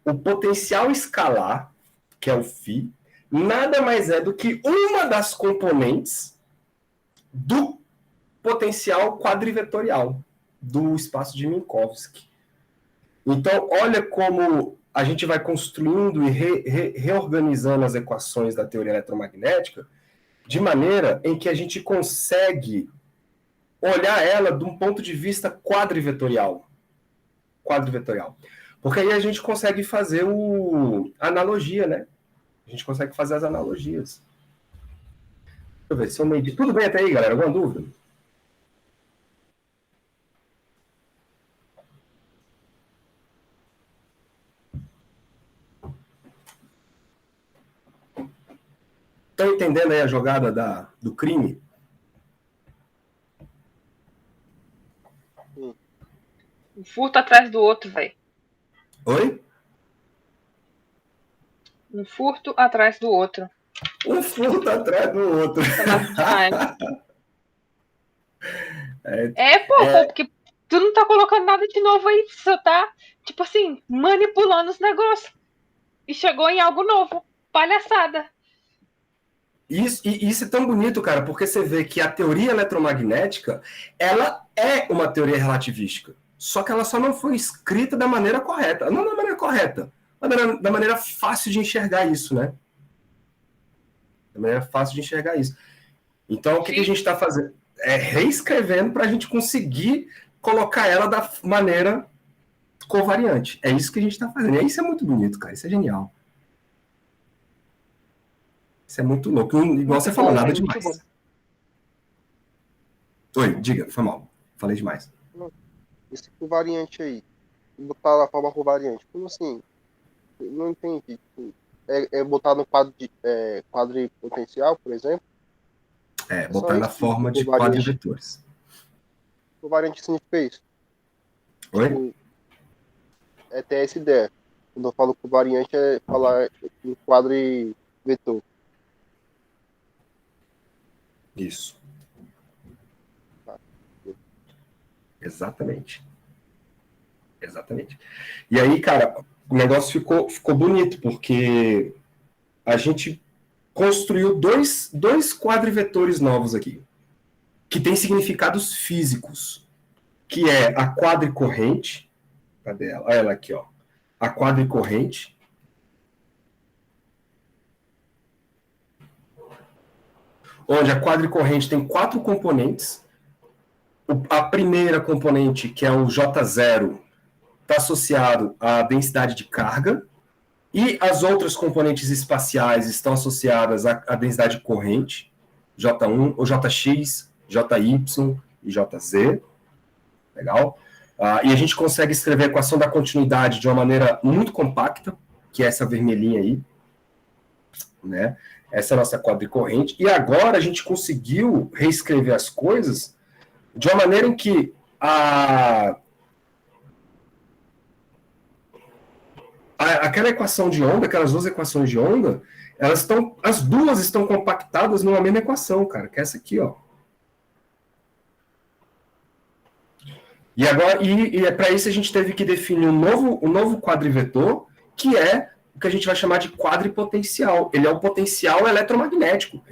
o potencial escalar, que é o φ, nada mais é do que uma das componentes do potencial quadrivetorial do espaço de Minkowski. Então, olha como a gente vai construindo e reorganizando as equações da teoria eletromagnética de maneira em que a gente consegue olhar ela de um ponto de vista quadrivetorial. Porque aí a gente consegue fazer a analogia, né? A gente consegue fazer as analogias. Deixa eu ver se eu medi. Tudo bem até aí, galera? Alguma dúvida? Estão entendendo aí a jogada do crime? Um furto atrás do outro, velho. Oi? Um furto atrás do outro. Um furto atrás do outro. Porque tu não tá colocando nada de novo aí, tu só tá, tipo assim, manipulando os negócios. E chegou em algo novo. Palhaçada. Isso é tão bonito, cara, porque você vê que a teoria eletromagnética, ela é uma teoria relativística. Só que ela só não foi escrita da maneira correta. Não da maneira correta, mas da maneira fácil de enxergar isso, né? Da maneira fácil de enxergar isso. Então, o que a gente está fazendo? É reescrevendo para a gente conseguir colocar ela da maneira covariante. É isso que a gente está fazendo. E isso é muito bonito, cara. Isso é genial. Isso é muito louco. Igual você falou, nada demais. Oi, diga, foi mal. Falei demais. Esse covariante aí, botar na forma covariante, como assim? Eu não entendi. É botar no quadripotencial, por exemplo? Botar na forma de quadrivetores. Covariante significa isso? Oi? Tipo, é ter essa ideia. Quando eu falo covariante, é falar em quadrivetor. Isso. Exatamente. E aí, cara, o negócio ficou bonito, porque a gente construiu dois quadrivetores novos aqui, que têm significados físicos, que é a quadricorrente. Cadê ela? Olha ela aqui, ó. A quadricorrente. Onde a quadricorrente tem 4 componentes. A primeira componente, que é o J0, está associado à densidade de carga, e as outras componentes espaciais estão associadas à densidade corrente, J1, ou JX, JY e JZ. Legal? E a gente consegue escrever a equação da continuidade de uma maneira muito compacta, que é essa vermelhinha aí, né? Essa é a nossa quadricorrente. E agora a gente conseguiu reescrever as coisas de uma maneira em que aquela equação de onda, aquelas duas equações de onda, as duas estão compactadas numa mesma equação, cara, que é essa aqui, ó. E agora, para isso a gente teve que definir um novo quadrivetor, que é o que a gente vai chamar de quadripotencial. Ele é o potencial eletromagnético.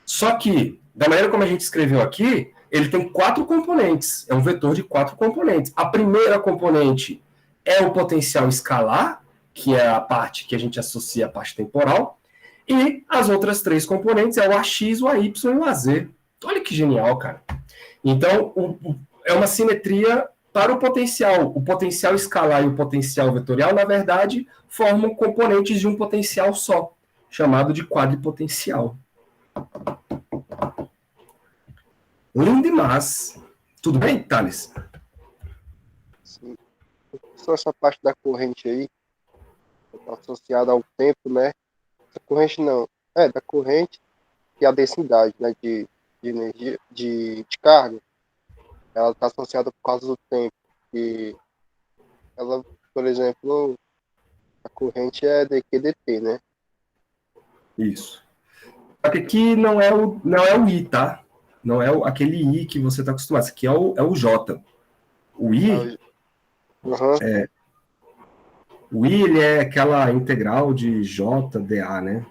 Só que, da maneira como a gente escreveu aqui, ele tem 4 componentes. É um vetor de 4 componentes. A primeira componente é o potencial escalar, que é a parte que a gente associa à parte temporal, e as outras 3 componentes é o AX, o AY e o AZ. Olha que genial, cara. Então, é uma simetria para o potencial. O potencial escalar e o potencial vetorial, na verdade, formam componentes de um potencial só, chamado de quadripotencial. Lindo demais. Tudo bem, Thales? Sim. Só essa parte da corrente aí, está associada ao tempo, né? Essa corrente não. Da corrente e a densidade, né? De energia, de carga, ela está associada por causa do tempo. E ela, por exemplo, a corrente é dQ/dt, né? Isso. Só que aqui não é o I, tá? Não é aquele I que você está acostumado. Isso aqui é o J. O I, o I ele é aquela integral de J dA, né?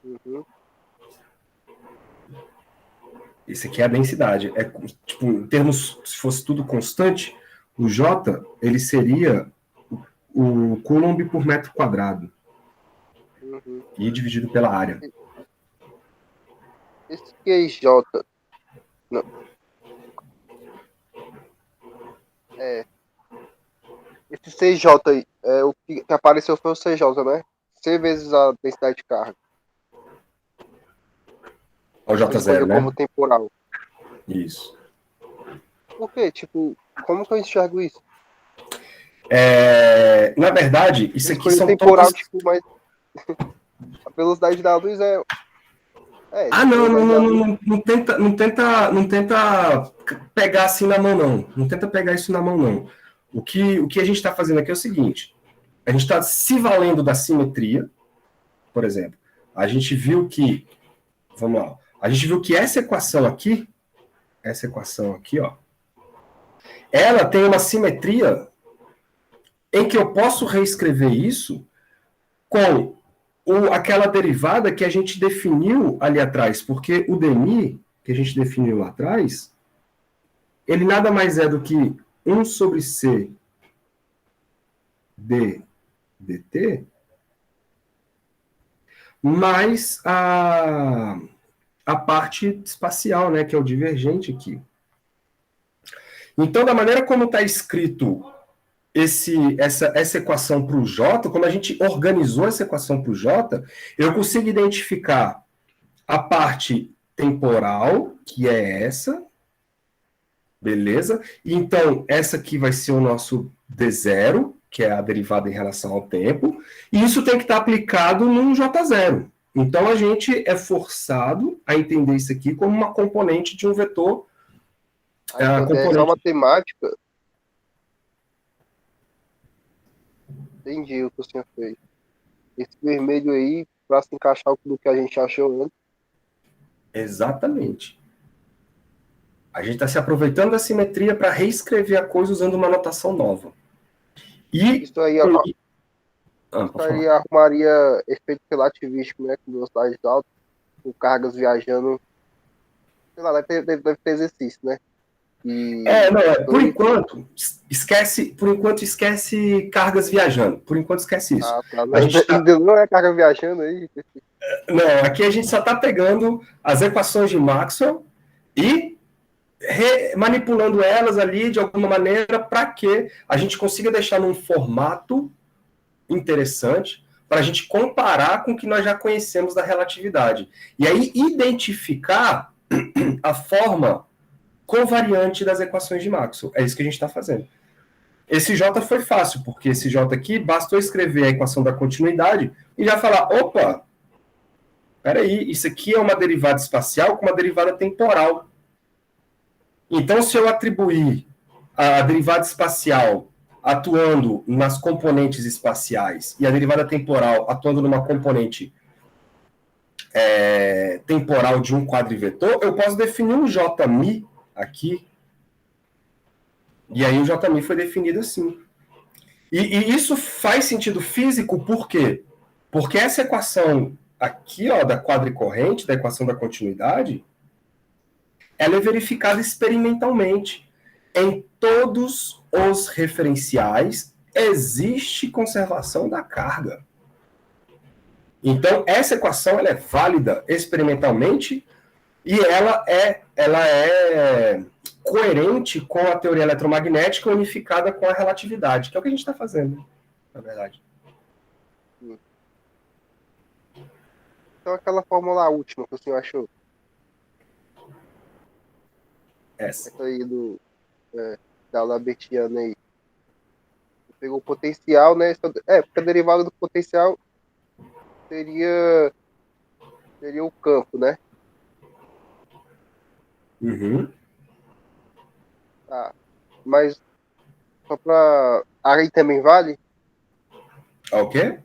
Uhum. Esse aqui é a densidade. É tipo, em termos, se fosse tudo constante, o J ele seria o Coulomb por metro quadrado. Uhum. I dividido pela área. Esse QJ. Não. Esse CJ aí, o que apareceu foi o CJ, né? C vezes a densidade de carga. O J0, né? Como temporal. Isso. Por quê? Tipo, como que eu enxergo isso? Na verdade, isso aqui são temporal, todos... tipo, mas a velocidade da luz é... não tenta pegar assim na mão, não. Não tenta pegar isso na mão, não. O que a gente está fazendo aqui é o seguinte. A gente está se valendo da simetria, por exemplo. A gente viu que... Vamos lá. A gente viu que essa equação aqui, ó, ela tem uma simetria em que eu posso reescrever isso com aquela derivada que a gente definiu ali atrás, porque o dmi, que a gente definiu lá atrás, ele nada mais é do que 1 sobre c d dt mais a parte espacial, né, que é o divergente aqui. Então, da maneira como está escrito essa equação para o J, como a gente organizou essa equação para o J, eu consigo identificar a parte temporal, que é essa, beleza? Então, essa aqui vai ser o nosso D0, que é a derivada em relação ao tempo, e isso tem que estar aplicado num J0. Então, a gente é forçado a entender isso aqui como uma componente de um vetor. É só matemática. Entendi o que o senhor fez. Esse vermelho aí, para se encaixar com o que a gente achou antes. Exatamente. A gente está se aproveitando da simetria para reescrever a coisa usando uma notação nova. Isso aí, Pode Isso aí falar. arrumaria efeito relativístico, né? Com velocidades altas, com cargas viajando. Sei lá, deve ter exercício, né? E Não, dois. por enquanto esquece cargas viajando. Por enquanto esquece isso. Ah, tá. A gente tá, Não é carga viajando aí. não, aqui a gente só está pegando as equações de Maxwell e manipulando elas ali de alguma maneira para que a gente consiga deixar num formato interessante para a gente comparar com o que nós já conhecemos da relatividade. E aí identificar a forma covariante das equações de Maxwell. É isso que a gente está fazendo. Esse J foi fácil, porque esse J aqui, bastou escrever a equação da continuidade e já falar, opa, peraí, isso aqui é uma derivada espacial com uma derivada temporal. Então, se eu atribuir a derivada espacial atuando nas componentes espaciais e a derivada temporal atuando numa componente temporal de um quadrivetor, eu posso definir um Jmi aqui. E aí o Jmi foi definido assim. E isso faz sentido físico por quê? Porque essa equação aqui, ó, da quadricorrente, da equação da continuidade, ela é verificada experimentalmente. Em todos os referenciais existe conservação da carga. Então, essa equação ela é válida experimentalmente e ela é coerente com a teoria eletromagnética unificada com a relatividade, que é o que a gente está fazendo, na verdade. Então, aquela fórmula última que o senhor achou. Essa. Essa aí da Lambertiana aí. Pegou o potencial, né? Porque a derivada do potencial seria o campo, né? Uhum. Ah, mas só para. Aí também vale O quê?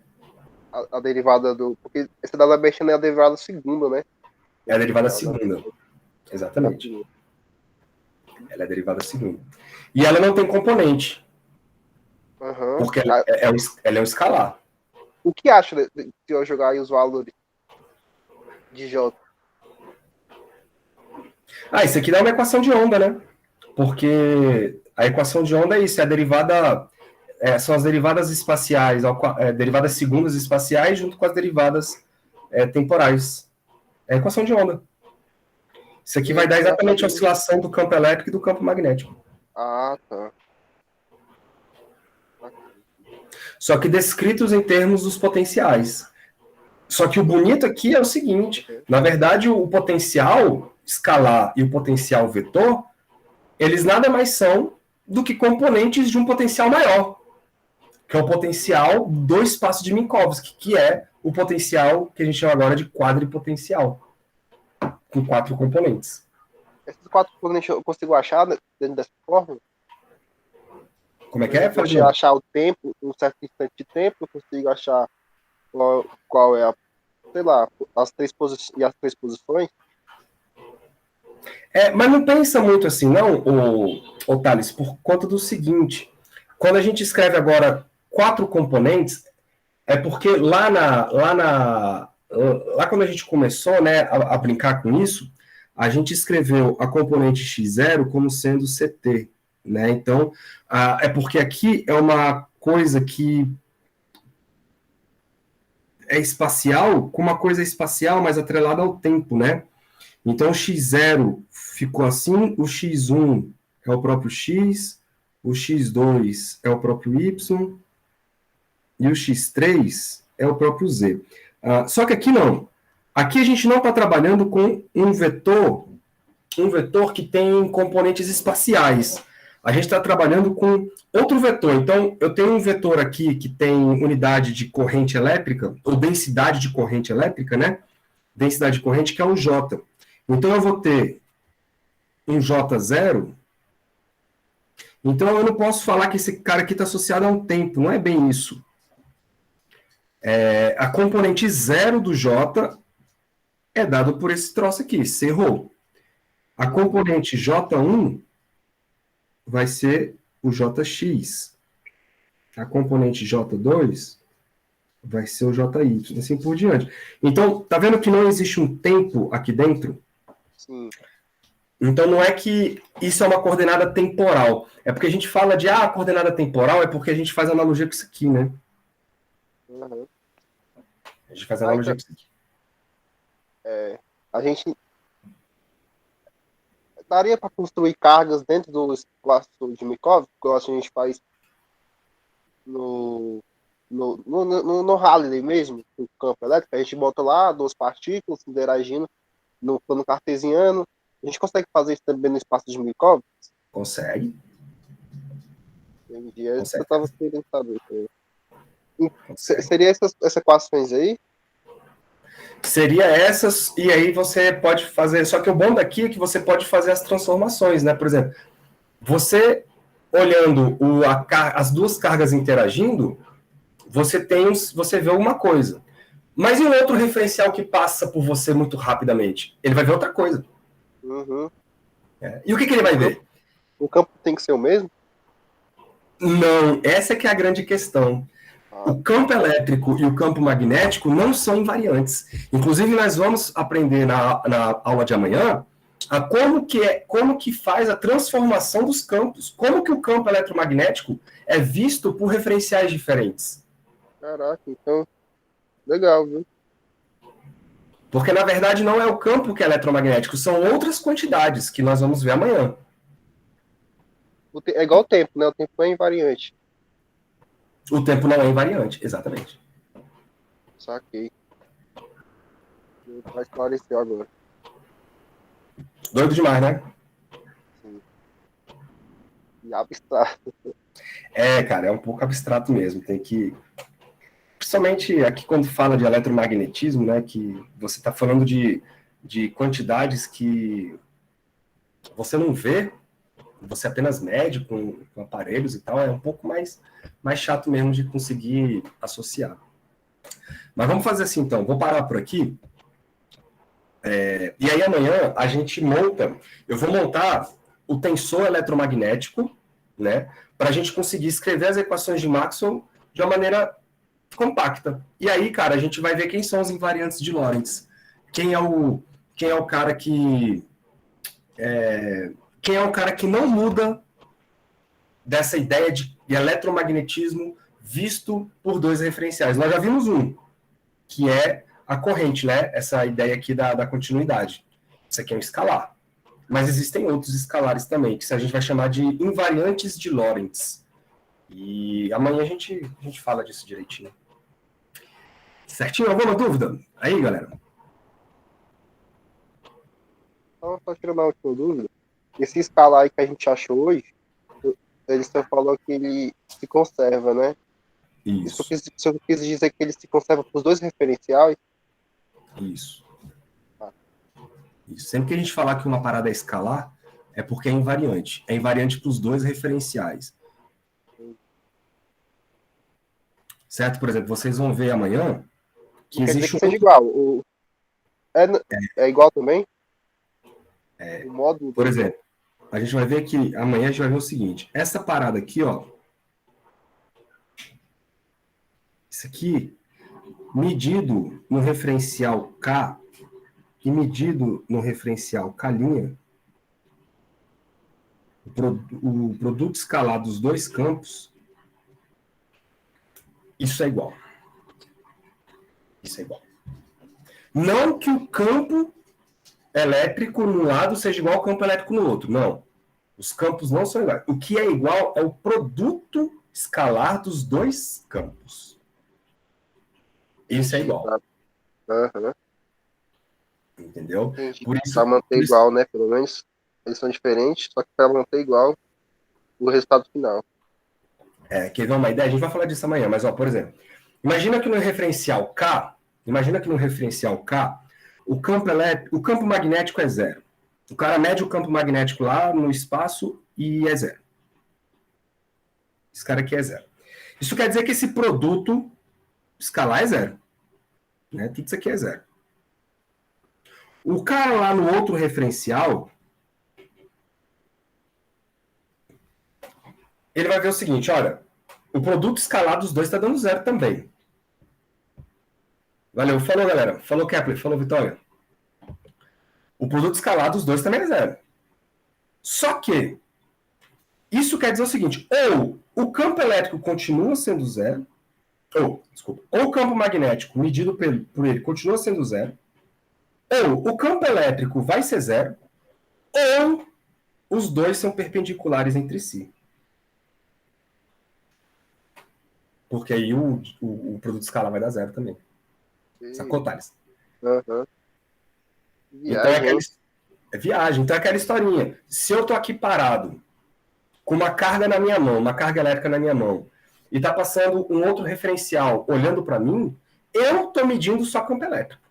a derivada do. Porque essa da Lambertiana é a derivada segunda, né? É a derivada segunda. Exatamente. Segunda. Ela é a derivada segunda. E ela não tem componente. Uhum. Porque ela é um escalar. O que acha de eu jogar aí os valores de J? Isso aqui dá uma equação de onda, né? Porque a equação de onda é isso, é a derivada. São as derivadas espaciais, derivadas segundas espaciais junto com as derivadas temporais. É a equação de onda. Isso aqui vai dar exatamente a oscilação do campo elétrico e do campo magnético. Ah, tá. Só que descritos em termos dos potenciais. Só que o bonito aqui é o seguinte, na verdade o potencial escalar e o potencial vetor, eles nada mais são do que componentes de um potencial maior, que é o potencial do espaço de Minkowski, que é o potencial que a gente chama agora de quadripotencial, com 4 componentes. Esses 4 componentes eu consigo achar dentro dessa fórmula? Como é que é, Eu consigo achar o tempo, um certo instante de tempo, eu consigo achar qual é sei lá, as três posições. Mas não pensa muito assim, não, o Thales, por conta do seguinte, quando a gente escreve agora 4 componentes, é porque lá quando a gente começou, né, a brincar com isso, a gente escreveu a componente x0 como sendo CT, né? Então, é porque aqui é uma coisa que é espacial, com uma coisa espacial, mas atrelada ao tempo, né? Então, o x0 ficou assim, o x1 é o próprio x, o x2 é o próprio y, e o x3 é o próprio z. Só que aqui não. Aqui a gente não está trabalhando com um vetor que tem componentes espaciais. A gente está trabalhando com outro vetor. Então, eu tenho um vetor aqui que tem unidade de corrente elétrica, ou densidade de corrente elétrica, né? Densidade de corrente, que é o J. Então, eu vou ter um J0. Então, eu não posso falar que esse cara aqui está associado a um tempo. Não é bem isso. A componente 0 do J é dado por esse troço aqui, C-ρ. A componente J1 vai ser o Jx. A componente J2 vai ser o JY, assim por diante. Então, tá vendo que não existe um tempo aqui dentro? Sim. Então, não é que isso é uma coordenada temporal. É porque a gente fala de, a coordenada temporal é porque a gente faz analogia com isso aqui, né? Uhum. A gente faz analogia Então, com isso aqui. a gente daria para construir cargas dentro do espaço de Mikov, igual a gente faz no Halley mesmo, no campo elétrico. A gente bota lá duas partículas interagindo no plano cartesiano. A gente consegue fazer isso também no espaço de Mikov? Consegue, Entendi. É com isso que eu certeza. estava querendo saber. Consegue. Seria essas equações aí? Seria essas, e aí você pode fazer. Só que o bom daqui é que você pode fazer as transformações, né? Por exemplo, você olhando as duas cargas interagindo, você vê uma coisa. Mas e um outro referencial que passa por você muito rapidamente? Ele vai ver outra coisa. Uhum. E o que ele vai ver? O campo tem que ser o mesmo? Não, essa é que é a grande questão. Ah, O campo elétrico e o campo magnético não são invariantes. Inclusive, nós vamos aprender na aula de amanhã a como que faz a transformação dos campos. Como que o campo eletromagnético é visto por referenciais diferentes. caraca, então, legal, viu? Porque, na verdade, não é o campo que é eletromagnético, são outras quantidades que nós vamos ver amanhã. É igual o tempo, né? O tempo é invariante. O tempo não é invariante, exatamente. Saquei. Vai esclarecer agora. Doido demais, né? Sim. E abstrato. Cara, é um pouco abstrato mesmo. Tem que. Principalmente aqui quando fala de eletromagnetismo, né? Que você está falando de quantidades que você não vê, você apenas mede com aparelhos e tal, é um pouco mais chato mesmo de conseguir associar. Mas vamos fazer assim então, vou parar por aqui. E aí amanhã a gente eu vou montar o tensor eletromagnético, né, para a gente conseguir escrever as equações de Maxwell de uma maneira compacta. E aí, cara, a gente vai ver quem são os invariantes de Lorentz. Quem é o cara que quem é o cara que não muda dessa ideia de eletromagnetismo visto por dois referenciais. Nós já vimos um, que é a corrente, né? Essa ideia aqui da continuidade. Isso aqui é um escalar. Mas existem outros escalares também, que a gente vai chamar de invariantes de Lorentz. E amanhã a gente fala disso direitinho. Certinho? Alguma dúvida? Aí, galera? Só tirando a última dúvida. Esse escalar aí que a gente achou hoje, ele só falou que ele se conserva, né? Isso Isso, quis dizer que ele se conserva para os dois referenciais. isso. Ah, Isso. Sempre que a gente falar que uma parada é escalar, é porque é invariante. É invariante para os dois referenciais. Certo? Por exemplo, vocês vão ver amanhã que não quer dizer existe que um seja outro. igual. É igual também? O módulo Por dele. exemplo, a gente vai ver que amanhã a gente vai ver o seguinte: essa parada aqui, ó. Isso aqui, medido no referencial K e medido no referencial K', o produto escalar dos dois campos, isso é igual. Isso é igual. Não que o campo elétrico no lado seja igual ao campo elétrico no outro. Não. Os campos não são iguais. O que é igual é o produto escalar dos dois campos. Isso é igual. Aham, Entendeu? entendi. Por Para isso, manter por isso igual, né? Pelo menos eles são diferentes, só que para manter igual o resultado final. quer ver uma ideia? A gente vai falar disso amanhã, mas, ó, por exemplo, imagina que no referencial K, o campo magnético é zero. O cara mede o campo magnético lá no espaço e é zero. Esse cara aqui é zero. Isso quer dizer que esse produto escalar é zero. Né? Tudo isso aqui é zero. O cara lá no outro referencial, ele vai ver o seguinte, olha, o produto escalar dos dois está dando zero também. Valeu. Falou, galera. Falou, Kepler. Falou, Vitória. O produto escalado, os dois também é zero. Só que isso quer dizer o seguinte, ou o campo elétrico continua sendo zero, ou o campo magnético medido por ele continua sendo zero, ou o campo elétrico vai ser zero, ou os dois são perpendiculares entre si. Porque aí o produto escalar vai dar zero também. Sacou, Thales? Aham. Então Viagem. é viagem. Então é aquela historinha. Se eu tô aqui parado, com uma carga na minha mão, uma carga elétrica na minha mão, e tá passando um outro referencial olhando para mim, eu tô medindo só campo elétrico.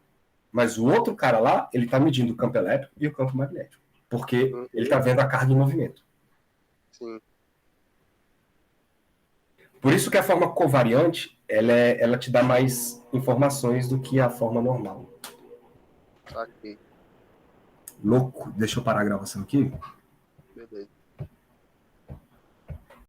Mas o outro cara lá, ele tá medindo o campo elétrico e o campo magnético. Porque ele tá vendo a carga em movimento. Sim. Por isso que a forma covariante, ela te dá mais informações do que a forma normal. Aqui. Louco. Deixa eu parar a gravação aqui.